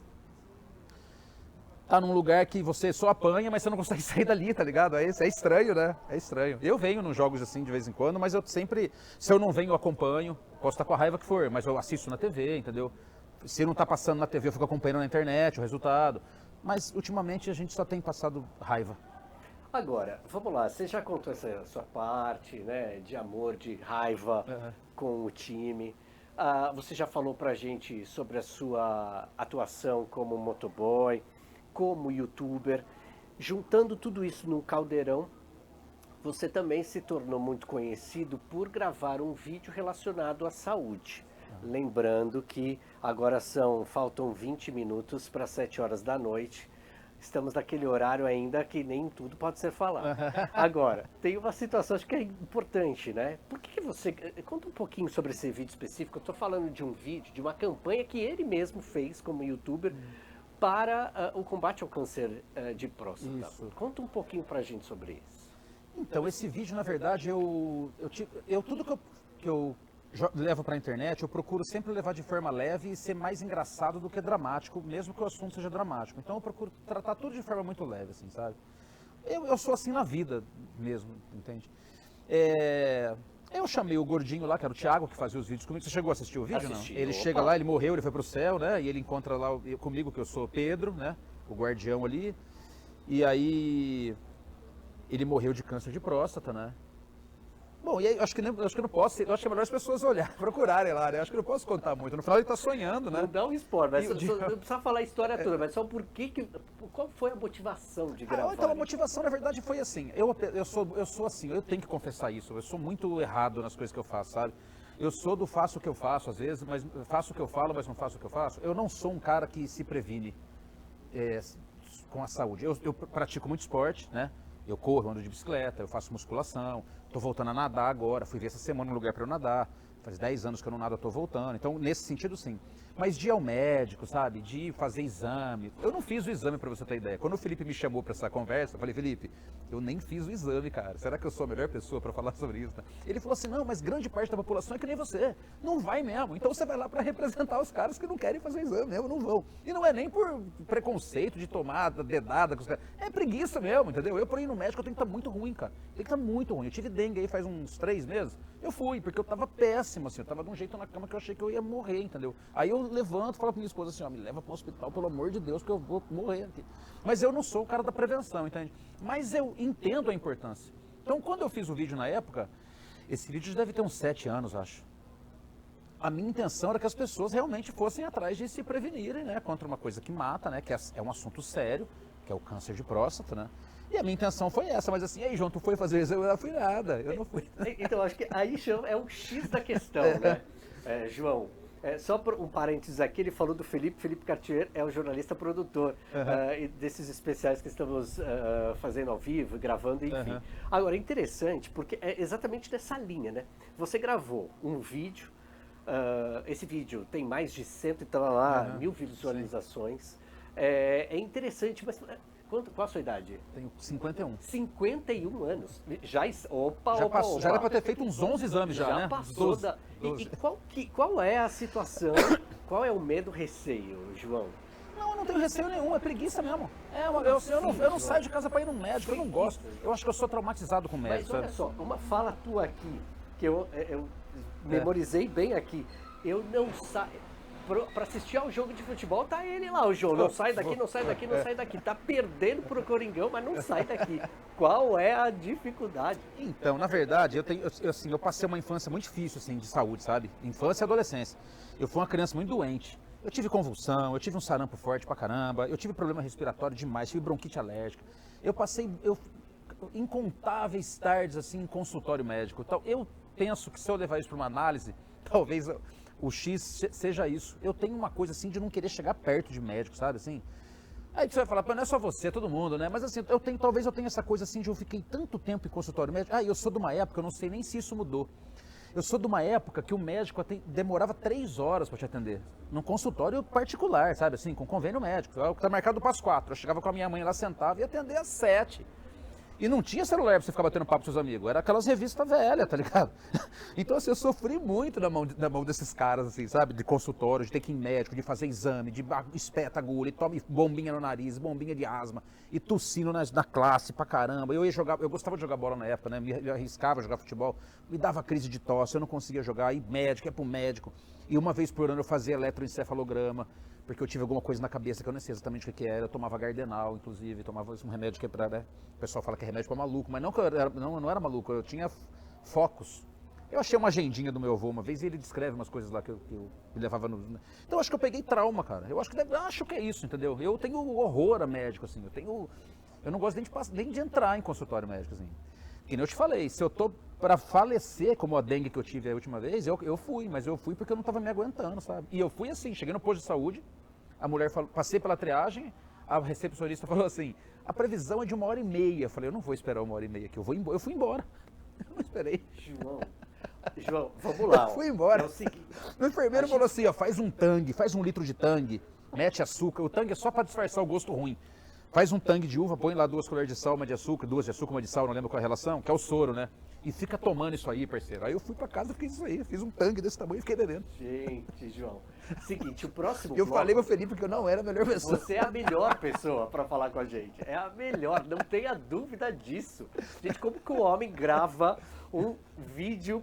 tá num lugar que você só apanha, mas você não consegue sair dali, tá ligado? É estranho, né? É estranho. Eu venho nos jogos assim de vez em quando, mas eu sempre, se eu não venho, eu acompanho. Posso estar com a raiva que for, mas eu assisto na TV, entendeu? Se não tá passando na TV, eu fico acompanhando na internet o resultado. Mas ultimamente a gente só tem passado raiva. Agora, vamos lá, você já contou essa sua parte, né, de amor, de raiva com o time. Você já falou pra gente sobre a sua atuação como motoboy, como youtuber. Juntando tudo isso num caldeirão, você também se tornou muito conhecido por gravar um vídeo relacionado à saúde. Lembrando que agora faltam 20 minutos para 7 horas da noite. Estamos naquele horário ainda que nem tudo pode ser falado. Agora, tem uma situação, acho que é importante, né? Por que você... Conta um pouquinho sobre esse vídeo específico. Eu estou falando de um vídeo, de uma campanha que ele mesmo fez como youtuber para o combate ao câncer de próstata. Isso. Conta um pouquinho pra gente sobre isso. Então, esse vídeo, na verdade, tudo que eu levo para a internet, eu procuro sempre levar de forma leve e ser mais engraçado do que dramático, mesmo que o assunto seja dramático. Então eu procuro tratar tudo de forma muito leve, assim, sabe? Eu sou assim na vida mesmo, entende? Eu chamei o gordinho lá, que era o Thiago, que fazia os vídeos comigo. Você chegou a assistir o vídeo, não? Ele chega lá, ele morreu, ele foi pro céu, né? E ele encontra lá comigo, que eu sou Pedro, né? O guardião ali. E aí ele morreu de câncer de próstata, né? Bom, e aí, eu acho que não posso, eu acho que é melhor as pessoas procurarem lá, né? Eu acho que não posso contar muito. No final ele tá sonhando, né? Não dá um spoiler, não precisa falar a história toda, mas só qual foi a motivação de gravar? Então a motivação, na verdade, foi assim. Eu sou assim, eu tenho que confessar isso. Eu sou muito errado nas coisas que eu faço, sabe? Eu sou do faço o que eu faço, às vezes, mas faço o que eu falo, mas não faço o que eu faço. Eu não sou um cara que se previne com a saúde. Eu pratico muito esporte, né? Eu corro, ando de bicicleta, eu faço musculação, estou voltando a nadar agora, fui ver essa semana um lugar para eu nadar, faz 10 anos que eu não nado, eu estou voltando, então nesse sentido sim. Mas de ir ao médico, sabe, de fazer exame, eu não fiz o exame para você ter ideia. Quando o Felipe me chamou para essa conversa, eu falei, Felipe, eu nem fiz o exame, cara, será que eu sou a melhor pessoa para falar sobre isso? Ele falou assim, não, mas grande parte da população é que nem você, não vai mesmo, então você vai lá para representar os caras que não querem fazer exame mesmo, não vão. E não é nem por preconceito de tomar dedada com os caras, é preguiça mesmo, entendeu? Eu por ir no médico eu tenho que estar muito ruim, cara, tem que estar muito ruim. Eu tive dengue aí faz uns 3 meses, eu fui, porque eu tava péssimo, assim, eu tava de um jeito na cama que eu achei que eu ia morrer, entendeu? Aí eu levanto e falo pra minha esposa assim, ó, me leva pro hospital, pelo amor de Deus, que eu vou morrer aqui. Mas eu não sou o cara da prevenção, entende? Mas eu entendo a importância. Então, quando eu fiz o vídeo na época, esse vídeo deve ter uns 7 anos, acho. a minha intenção era que as pessoas realmente fossem atrás de se prevenirem, né, contra uma coisa que mata, né, que é um assunto sério, que é o câncer de próstata, né? E a minha intenção foi essa, mas assim, aí João, tu foi fazer isso? Eu não fui nada, eu não fui. Então, acho que aí é o X da questão, né? João, só por um parênteses aqui, ele falou do Felipe Cartier é o jornalista produtor desses especiais que estamos fazendo ao vivo, gravando, enfim. Agora, é interessante, porque é exatamente nessa linha, né? Você gravou um vídeo, esse vídeo tem mais de 100 e tal lá, 1000 visualizações. É interessante, mas qual a sua idade? Tenho 51. 51 anos. Já era para ter feito uns 11 exames já, né? Já passou 12, da... 12. E qual é a situação, qual é o medo, receio, João? Não, eu não tenho receio nenhum, é preguiça mesmo. Eu não saio de casa para ir no médico, eu não gosto. Eu acho que eu sou traumatizado com médico. Mas olha só, uma fala tua aqui, que eu memorizei bem aqui. Eu não saio... Para assistir ao jogo de futebol, tá ele lá, o João. Não sai daqui, não sai daqui, não sai daqui. Tá perdendo pro Coringão, mas não sai daqui. Qual é a dificuldade? Então, na verdade, eu passei uma infância muito difícil, assim, de saúde, sabe? Infância e adolescência. Eu fui uma criança muito doente. Eu tive convulsão, eu tive um sarampo forte pra caramba, eu tive problema respiratório demais, tive bronquite alérgica. Eu passei incontáveis tardes, assim, em consultório médico. Então, eu penso que se eu levar isso para uma análise, talvez o X seja isso. Eu tenho uma coisa assim de não querer chegar perto de médico, sabe assim? Aí você vai falar, pô, não é só você, é todo mundo, né? Mas assim, talvez eu tenha essa coisa assim de eu fiquei tanto tempo em consultório médico. Eu sou de uma época, eu não sei nem se isso mudou. Eu sou de uma época que o médico demorava 3 horas para te atender. Num consultório particular, sabe assim, com convênio médico. Tá marcado para as 4. Eu chegava com a minha mãe lá, sentava e ia atender às 7. E não tinha celular pra você ficar batendo papo com seus amigos. Era aquelas revistas velhas, tá ligado? Então, assim, eu sofri muito na mão desses caras, assim, sabe? De consultório, de ter que ir em médico, de fazer exame, de espeta agulha, e tome bombinha no nariz, bombinha de asma, e tossindo na classe pra caramba. Eu gostava de jogar bola na época, né? Me arriscava a jogar futebol, me dava crise de tosse, eu não conseguia jogar, aí médico, ia pro médico. E uma vez por ano eu fazia eletroencefalograma, porque eu tive alguma coisa na cabeça que eu não sei exatamente o que era. Eu tomava Gardenal, inclusive, tomava um remédio que é pra, né? O pessoal fala que é remédio pra maluco, mas não que eu não era maluco, eu tinha focos. Eu achei uma agendinha do meu avô uma vez e ele descreve umas coisas lá que eu me levava no... Então eu acho que eu peguei trauma, cara. Eu acho que é isso, entendeu? Eu tenho horror a médico, assim. Eu não gosto nem de entrar em consultório médico, assim. Que nem eu te falei, se eu tô pra falecer, como a dengue que eu tive a última vez, eu fui, mas eu fui porque eu não tava me aguentando, sabe? E eu fui assim, cheguei no posto de saúde, a mulher falou, passei pela triagem, a recepcionista falou assim, a previsão é de 1h30. Eu falei, eu não vou esperar 1h30 aqui, eu fui embora. Eu não esperei. João, vamos lá. Eu fui embora. É o seguinte, o enfermeiro falou assim, ó, faz um litro de tangue, mete açúcar, o tangue é só pra disfarçar o gosto ruim. Faz um tangue de uva, põe lá 2 colheres de sal, uma de açúcar, 2 de açúcar, uma de sal, não lembro qual é a relação, que é o soro, né? E fica tomando isso aí, parceiro. Aí eu fui pra casa e fiz isso aí, fiz um tangue desse tamanho e fiquei bebendo. Gente, João. Seguinte, o próximo Eu falei pro Felipe que eu não era a melhor pessoa. Você é a melhor pessoa pra falar com a gente. É a melhor, não tenha dúvida disso. Gente, como que o homem grava um vídeo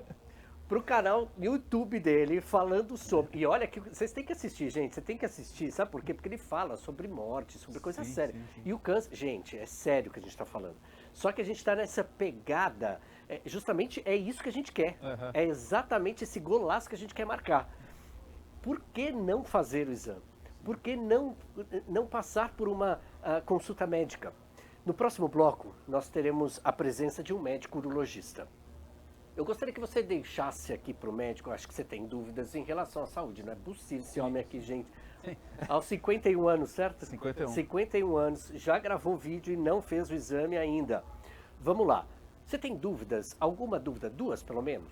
pro canal YouTube dele falando sobre... E olha que vocês têm que assistir, gente. Você tem que assistir, sabe por quê? Porque ele fala sobre morte, sobre coisa séria. Sim. E o câncer... Gente, é sério que a gente tá falando. Só que a gente tá nessa pegada... justamente é isso que a gente quer. Uhum. É exatamente esse golaço que a gente quer marcar. Por que não fazer o exame? Por que não passar por uma consulta médica? No próximo bloco, nós teremos a presença de um médico urologista. Eu gostaria que você deixasse aqui para o médico, eu acho que você tem dúvidas em relação à saúde, não é possível esse homem aqui, gente. Aos 51 anos, certo? 51. 51 anos, já gravou vídeo e não fez o exame ainda. Vamos lá. Você tem dúvidas? Alguma dúvida? 2, pelo menos?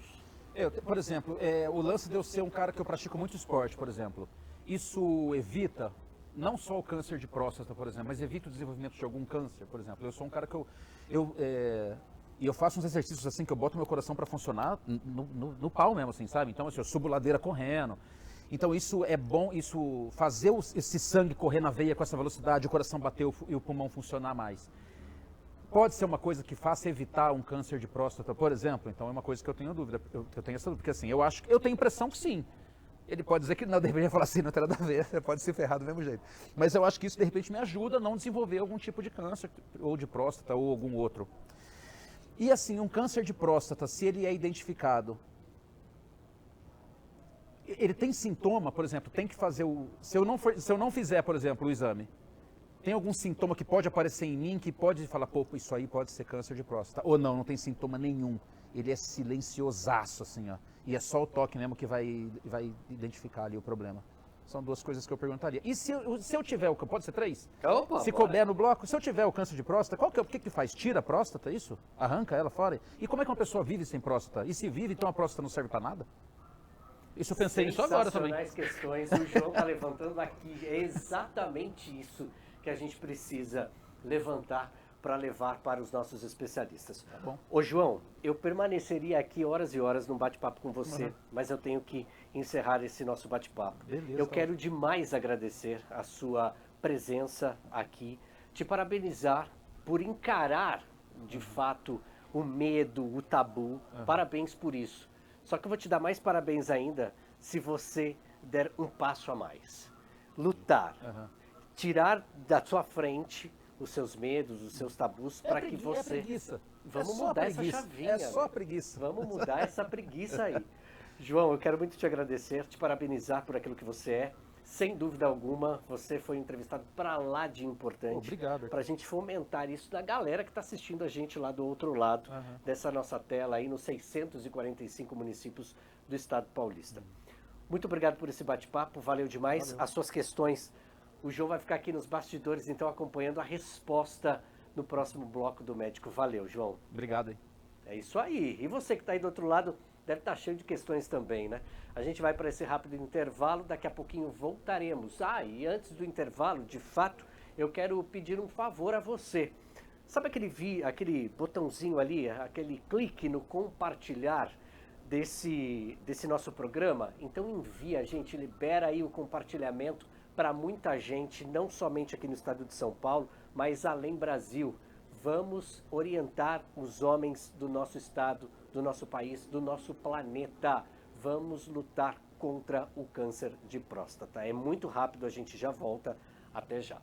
Por exemplo, o lance de eu ser um cara que eu pratico muito esporte, por exemplo. Isso evita não só o câncer de próstata, por exemplo, mas evita o desenvolvimento de algum câncer, por exemplo. Eu sou um cara que eu faço uns exercícios assim que eu boto meu coração para funcionar no pau mesmo, assim, sabe? Então, assim, eu subo ladeira correndo. Então, isso é bom, fazer esse sangue correr na veia com essa velocidade, o coração bater e o pulmão funcionar mais. Pode ser uma coisa que faça evitar um câncer de próstata, por exemplo. Então, é uma coisa que eu tenho dúvida. Eu tenho essa dúvida, porque assim, eu tenho impressão que sim. Ele pode dizer que não, deveria falar assim, não tem nada a ver, você pode se ferrar do mesmo jeito. Mas eu acho que isso, de repente, me ajuda a não desenvolver algum tipo de câncer, ou de próstata, ou algum outro. E assim, um câncer de próstata, se ele é identificado, Ele tem sintoma, por exemplo, tem que fazer o... Se eu não fizer, por exemplo, o exame, tem algum sintoma que pode aparecer em mim, que pode falar, pô, isso aí pode ser câncer de próstata. Ou não tem sintoma nenhum. Ele é silenciosaço, assim, ó. E é só o toque mesmo que vai identificar ali o problema. São duas coisas que eu perguntaria. E se eu tiver o câncer, pode ser 3? Opa, se bora. couber no bloco, se eu tiver o câncer de próstata, o que faz? Tira a próstata, isso? Arranca ela fora? E como é que uma pessoa vive sem próstata? E se vive, então a próstata não serve para nada? Isso eu pensei nisso agora também. Sensacionais questões, o João está levantando aqui. É exatamente isso que a gente precisa levantar para levar para os nossos especialistas. Tá bom. Ô João, eu permaneceria aqui horas e horas num bate-papo com você, mas eu tenho que encerrar esse nosso bate-papo. Beleza, Eu quero demais agradecer a sua presença aqui, te parabenizar por encarar, de fato, o medo, o tabu. Parabéns por isso. Só que eu vou te dar mais parabéns ainda se você der um passo a mais. Lutar. Tirar da sua frente os seus medos, os seus tabus, para que você... É preguiça. Vamos mudar essa chavinha. É só preguiça. Vamos mudar essa preguiça aí. João, eu quero muito te agradecer, te parabenizar por aquilo que você é. Sem dúvida alguma, você foi um entrevistado para lá de importante. Obrigado. Para a gente fomentar isso da galera que está assistindo a gente lá do outro lado dessa nossa tela aí nos 645 municípios do estado paulista. Muito obrigado por esse bate-papo, valeu demais. Valeu. As suas questões, o João vai ficar aqui nos bastidores, então acompanhando a resposta no próximo bloco do médico. Valeu, João. Obrigado, hein? É isso aí. E você que está aí do outro lado, deve estar cheio de questões também, né? A gente vai para esse rápido intervalo, daqui a pouquinho voltaremos. E antes do intervalo, de fato, eu quero pedir um favor a você. Sabe aquele botãozinho ali, aquele clique no compartilhar desse nosso programa? Então envia, a gente libera aí o compartilhamento para muita gente, não somente aqui no estado de São Paulo, mas além Brasil. Vamos orientar os homens do nosso estado, do nosso país, do nosso planeta. Vamos lutar contra o câncer de próstata. É muito rápido, a gente já volta. Até já.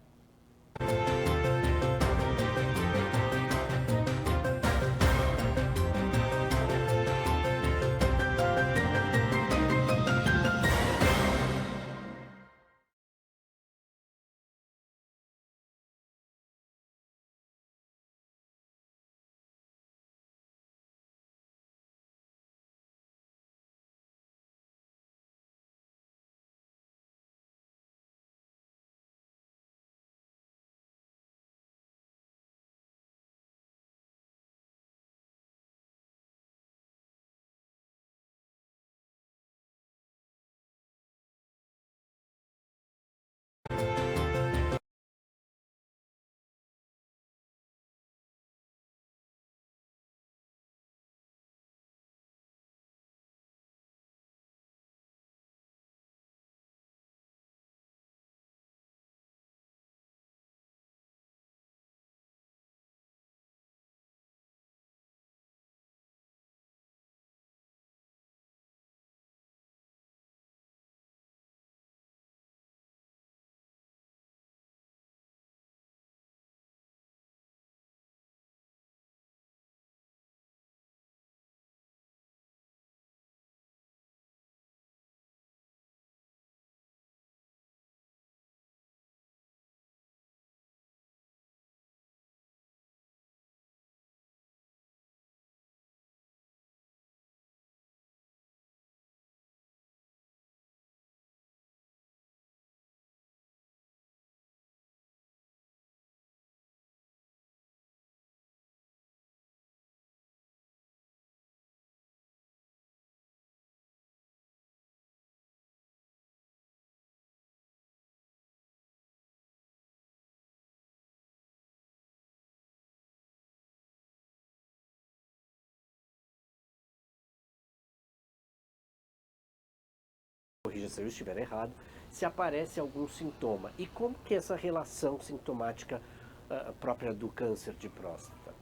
Corrija se eu estiver errado, se aparece algum sintoma. E como que é essa relação sintomática própria do câncer de próstata?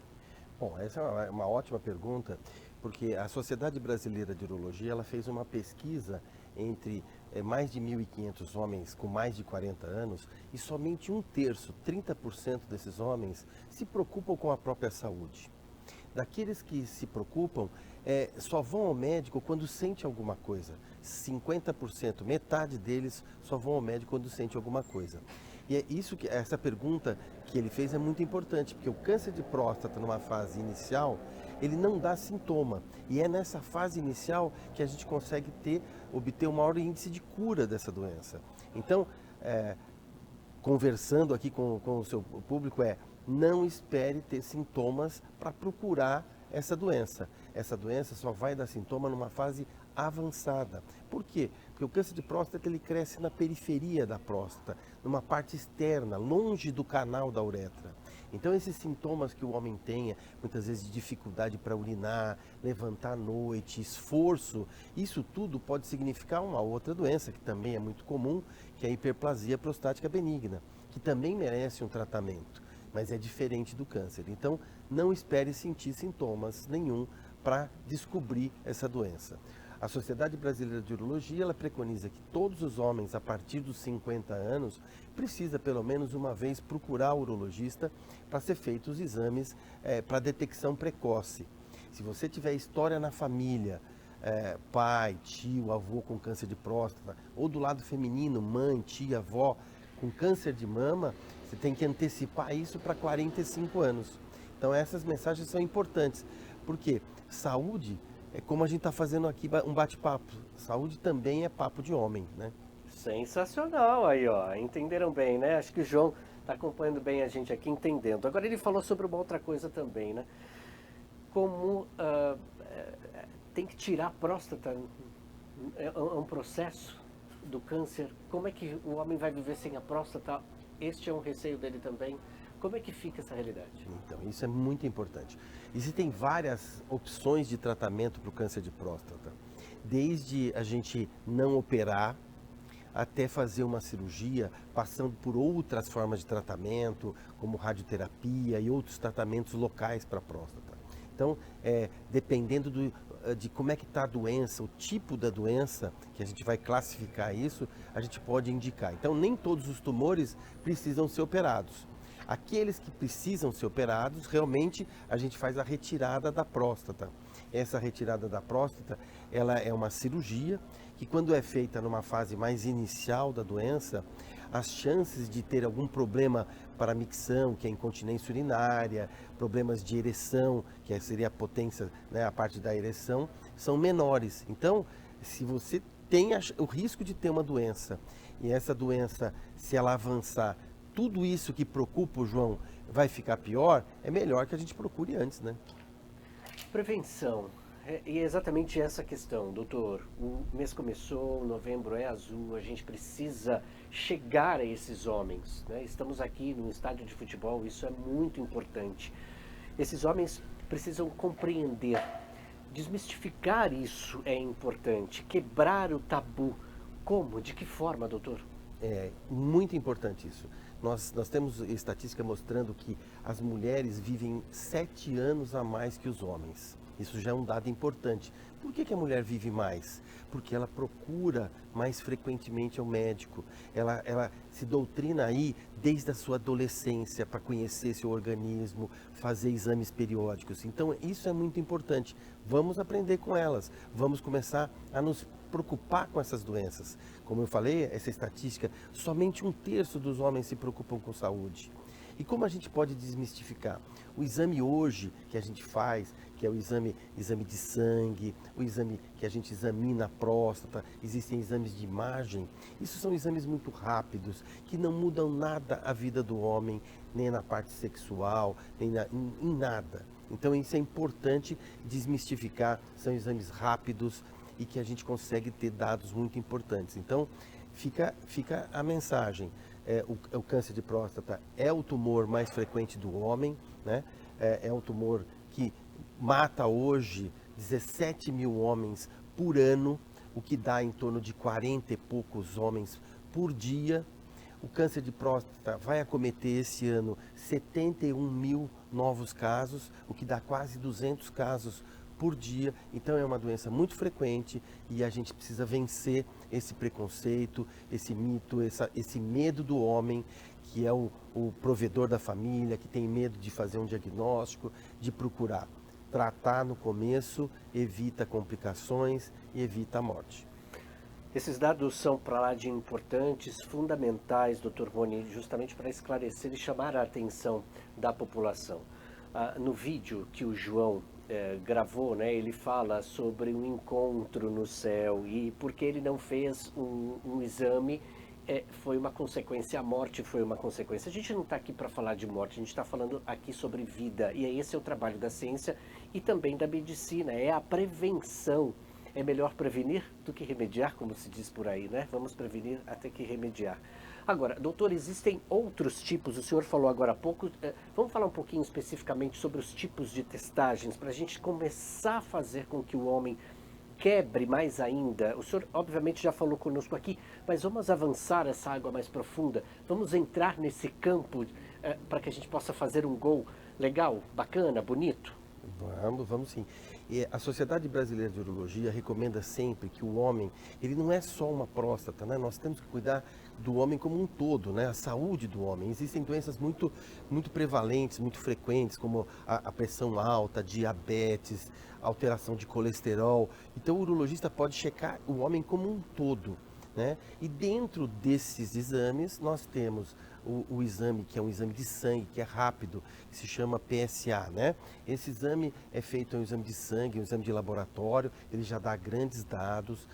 Bom, essa é uma ótima pergunta, porque a Sociedade Brasileira de Urologia ela fez uma pesquisa entre mais de 1.500 homens com mais de 40 anos e somente 1/3, 30% desses homens, se preocupam com a própria saúde. daqueles que se preocupam, só vão ao médico quando sente alguma coisa. 50%, metade deles só vão ao médico quando sente alguma coisa. E é isso que essa pergunta que ele fez é muito importante, porque o câncer de próstata numa fase inicial, ele não dá sintoma. E é nessa fase inicial que a gente consegue obter o maior índice de cura dessa doença. Então, conversando aqui com o seu público, não espere ter sintomas para procurar essa doença. Essa doença só vai dar sintoma numa fase avançada. Por quê? Porque o câncer de próstata ele cresce na periferia da próstata, numa parte externa, longe do canal da uretra. Então esses sintomas que o homem tenha, muitas vezes de dificuldade para urinar, levantar à noite, esforço, isso tudo pode significar uma outra doença que também é muito comum, que é a hiperplasia prostática benigna, que também merece um tratamento, mas é diferente do câncer. Então não espere sentir sintomas nenhum para descobrir essa doença. A Sociedade Brasileira de Urologia ela preconiza que todos os homens a partir dos 50 anos precisa pelo menos uma vez procurar o urologista para ser feitos os exames para detecção precoce. Se você tiver história na família, pai, tio, avô com câncer de próstata, ou do lado feminino, mãe, tia, avó com câncer de mama, você tem que antecipar isso para 45 anos. Então essas mensagens são importantes, porque saúde é como a gente está fazendo aqui um bate-papo. Saúde também é papo de homem, né? Sensacional aí, ó. Entenderam bem, né? Acho que o João está acompanhando bem a gente aqui, entendendo. Agora ele falou sobre uma outra coisa também, né? Como tem que tirar a próstata, é um processo do câncer. Como é que o homem vai viver sem a próstata? Este é um receio dele também. Como é que fica essa realidade? Então, isso é muito importante. Existem várias opções de tratamento para o câncer de próstata. Desde a gente não operar, até fazer uma cirurgia, passando por outras formas de tratamento, como radioterapia e outros tratamentos locais para a próstata. Então, dependendo de como é que está a doença, o tipo da doença, que a gente vai classificar isso, a gente pode indicar. Então, nem todos os tumores precisam ser operados. Aqueles que precisam ser operados, realmente a gente faz a retirada da próstata. Essa retirada da próstata, ela é uma cirurgia que quando é feita numa fase mais inicial da doença, as chances de ter algum problema para micção, que é incontinência urinária, problemas de ereção, que seria a potência, né, a parte da ereção, são menores. Então, se você tem o risco de ter uma doença, e essa doença, se ela avançar, tudo isso que preocupa o João vai ficar pior, é melhor que a gente procure antes, né? Prevenção. E é exatamente essa questão, doutor. O mês começou, novembro é azul, a gente precisa chegar a esses homens, né? Estamos aqui no estádio de futebol, isso é muito importante. Esses homens precisam compreender, desmistificar isso é importante, quebrar o tabu. Como? De que forma, doutor? É muito importante isso. Nós temos estatística mostrando que as mulheres vivem 7 anos a mais que os homens. Isso já é um dado importante. Por que a mulher vive mais? Porque ela procura mais frequentemente ao médico. Ela se doutrina aí desde a sua adolescência para conhecer seu organismo, fazer exames periódicos. Então isso é muito importante. Vamos aprender com elas. Vamos começar a nos preocupar com essas doenças. Como eu falei, essa estatística, somente 1/3 dos homens se preocupam com saúde. E como a gente pode desmistificar? O exame hoje que a gente faz, que é o exame de sangue, o exame que a gente examina a próstata, existem exames de imagem, isso são exames muito rápidos, que não mudam nada a vida do homem, nem na parte sexual, nem em nada. Então isso é importante desmistificar, são exames rápidos e que a gente consegue ter dados muito importantes. Então fica a mensagem. O câncer de próstata é o tumor mais frequente do homem, né? É o tumor que mata hoje 17 mil homens por ano, o que dá em torno de 40 e poucos homens por dia. O câncer de próstata vai acometer esse ano 71 mil novos casos, o que dá quase 200 casos por dia. Então é uma doença muito frequente e a gente precisa vencer esse preconceito, esse mito, esse medo do homem, que é o provedor da família, que tem medo de fazer um diagnóstico, de procurar. tratar no começo evita complicações e evita a morte. Esses dados são para lá de importantes, fundamentais, doutor Rony, justamente para esclarecer e chamar a atenção da população. No vídeo que o João gravou, né, ele fala sobre um encontro no céu e porque ele não fez um exame, foi uma consequência, a morte foi uma consequência. A gente não está aqui para falar de morte, a gente está falando aqui sobre vida, e esse é o trabalho da ciência e também da medicina, é a prevenção. É melhor prevenir do que remediar, como se diz por aí, né? Vamos prevenir até que remediar. Agora, doutor, existem outros tipos, o senhor falou agora há pouco, vamos falar um pouquinho especificamente sobre os tipos de testagens, para a gente começar a fazer com que o homem quebre mais ainda. O senhor, obviamente, já falou conosco aqui, mas vamos avançar essa água mais profunda, vamos entrar nesse campo para que a gente possa fazer um gol legal, bacana, bonito? Vamos sim. E a Sociedade Brasileira de Urologia recomenda sempre que o homem, ele não é só uma próstata, né? Nós temos que cuidar do homem como um todo, né? A saúde do homem. Existem doenças muito prevalentes, muito frequentes, como a pressão alta, diabetes, alteração de colesterol. Então o urologista pode checar o homem como um todo, né? E dentro desses exames nós temos o exame que é um exame de sangue, que é rápido, que se chama PSA, né? Esse exame é feito, é um exame de sangue, um exame de laboratório, ele já dá grandes dados.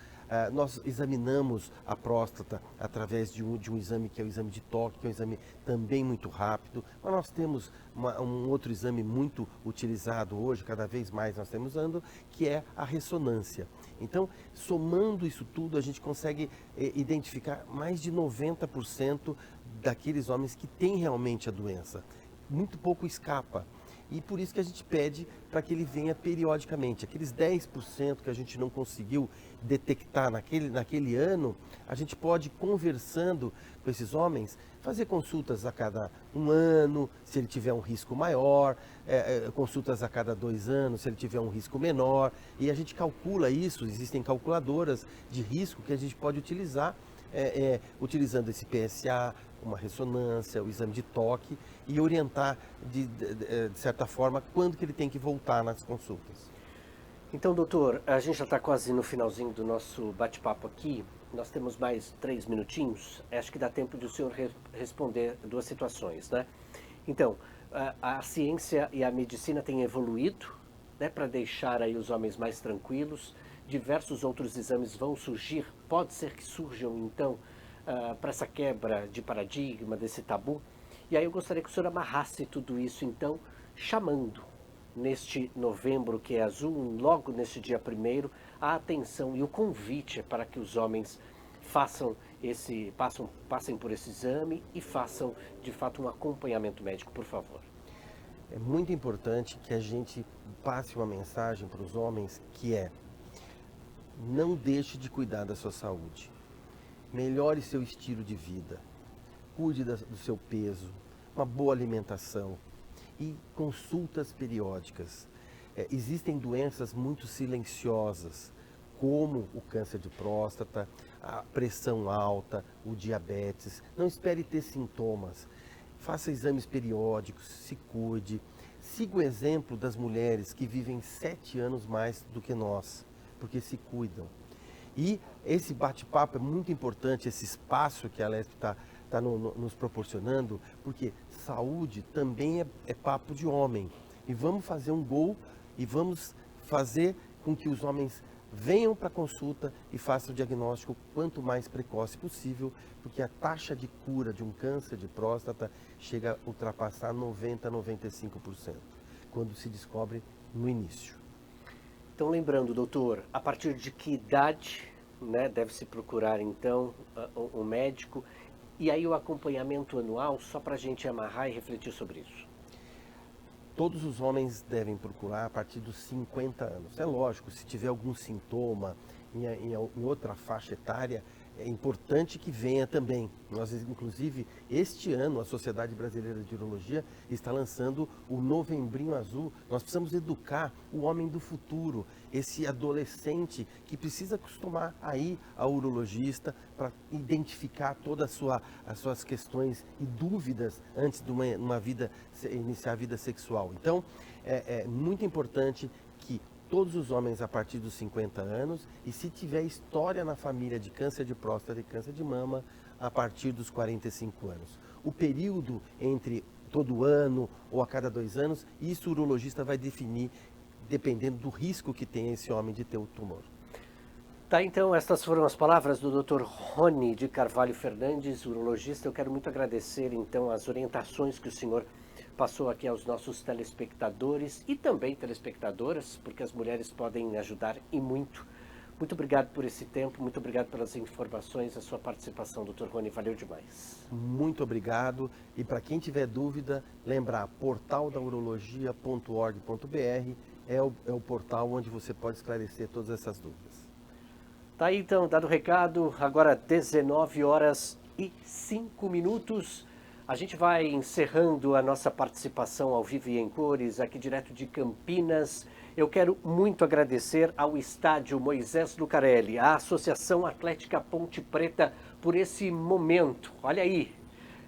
Nós examinamos a próstata através de um exame que é o exame de toque, que é um exame também muito rápido. Mas nós temos um outro exame muito utilizado hoje, cada vez mais nós estamos usando, que é a ressonância. Então, somando isso tudo, a gente consegue identificar mais de 90% daqueles homens que têm realmente a doença. Muito pouco escapa. E por isso que a gente pede para que ele venha periodicamente. Aqueles 10% que a gente não conseguiu detectar naquele ano, a gente pode, conversando com esses homens, fazer consultas a cada 1 ano, se ele tiver um risco maior, consultas a cada 2 anos, se ele tiver um risco menor. E a gente calcula isso, existem calculadoras de risco que a gente pode utilizar, utilizando esse PSA, uma ressonância, o exame de toque e orientar de certa forma quando que ele tem que voltar nas consultas. Então, doutor, a gente já está quase no finalzinho do nosso bate-papo aqui. Nós temos mais 3 minutinhos. Acho que dá tempo de o senhor responder 2 situações, né? Então, a ciência e a medicina têm evoluído, né, para deixar aí os homens mais tranquilos. Diversos outros exames vão surgir. Pode ser que surjam, então, para essa quebra de paradigma, desse tabu. E aí eu gostaria que o senhor amarrasse tudo isso, então, chamando neste novembro que é azul, logo neste dia 1º, a atenção e o convite para que os homens passem por esse exame e façam, de fato, um acompanhamento médico, por favor. É muito importante que a gente passe uma mensagem para os homens que não deixe de cuidar da sua saúde. Melhore seu estilo de vida, cuide do seu peso, uma boa alimentação e consultas periódicas. Existem doenças muito silenciosas, como o câncer de próstata, a pressão alta, o diabetes. Não espere ter sintomas. Faça exames periódicos, se cuide. Siga o exemplo das mulheres que vivem 7 anos mais do que nós, porque se cuidam. E esse bate-papo é muito importante, esse espaço que a Lesp está nos proporcionando, porque saúde também é papo de homem. E vamos fazer um gol e vamos fazer com que os homens venham para a consulta e façam o diagnóstico quanto mais precoce possível, porque a taxa de cura de um câncer de próstata chega a ultrapassar 90% a 95%, quando se descobre no início. Então, lembrando, doutor, a partir de que idade, né, deve-se procurar, então, um médico? E aí o acompanhamento anual, só para a gente amarrar e refletir sobre isso. Todos os homens devem procurar a partir dos 50 anos. É lógico, se tiver algum sintoma em outra faixa etária, é importante que venha também. Nós, inclusive, este ano, a Sociedade Brasileira de Urologia está lançando o Novembrinho Azul. Nós precisamos educar o homem do futuro, esse adolescente que precisa acostumar a ir ao urologista para identificar todas as suas questões e dúvidas antes de iniciar a vida sexual. Então, é muito importante que todos os homens a partir dos 50 anos, e se tiver história na família de câncer de próstata e câncer de mama, a partir dos 45 anos. O período entre todo ano ou a cada 2 anos, isso o urologista vai definir dependendo do risco que tem esse homem de ter o tumor. Tá, então, estas foram as palavras do Dr. Rony de Carvalho Fernandes, urologista. Eu quero muito agradecer, então, as orientações que o senhor passou aqui aos nossos telespectadores e também telespectadoras, porque as mulheres podem ajudar e muito. Muito obrigado por esse tempo, muito obrigado pelas informações, a sua participação, Dr. Rony, valeu demais. Muito obrigado, e para quem tiver dúvida, lembrar, portaldaurologia.org.br é o portal onde você pode esclarecer todas essas dúvidas. Tá aí então, dado o recado, agora 19h05. A gente vai encerrando a nossa participação ao vivo e em cores, aqui direto de Campinas. Eu quero muito agradecer ao Estádio Moisés Lucarelli, à Associação Atlética Ponte Preta, por esse momento. Olha aí,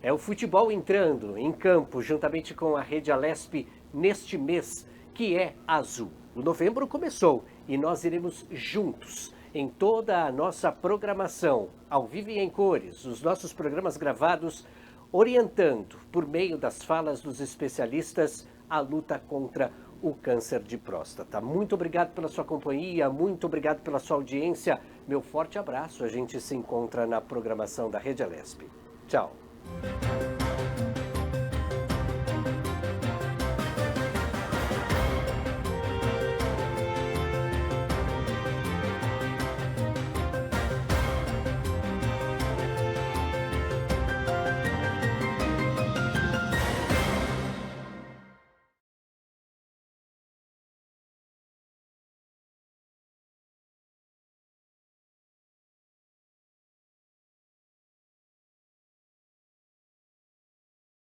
é o futebol entrando em campo, juntamente com a Rede Alesp, neste mês, que é azul. O novembro começou e nós iremos juntos em toda a nossa programação, ao vivo e em cores, os nossos programas gravados, orientando, por meio das falas dos especialistas, a luta contra o câncer de próstata. Muito obrigado pela sua companhia, muito obrigado pela sua audiência. Meu forte abraço, a gente se encontra na programação da Rede Alesp. Tchau.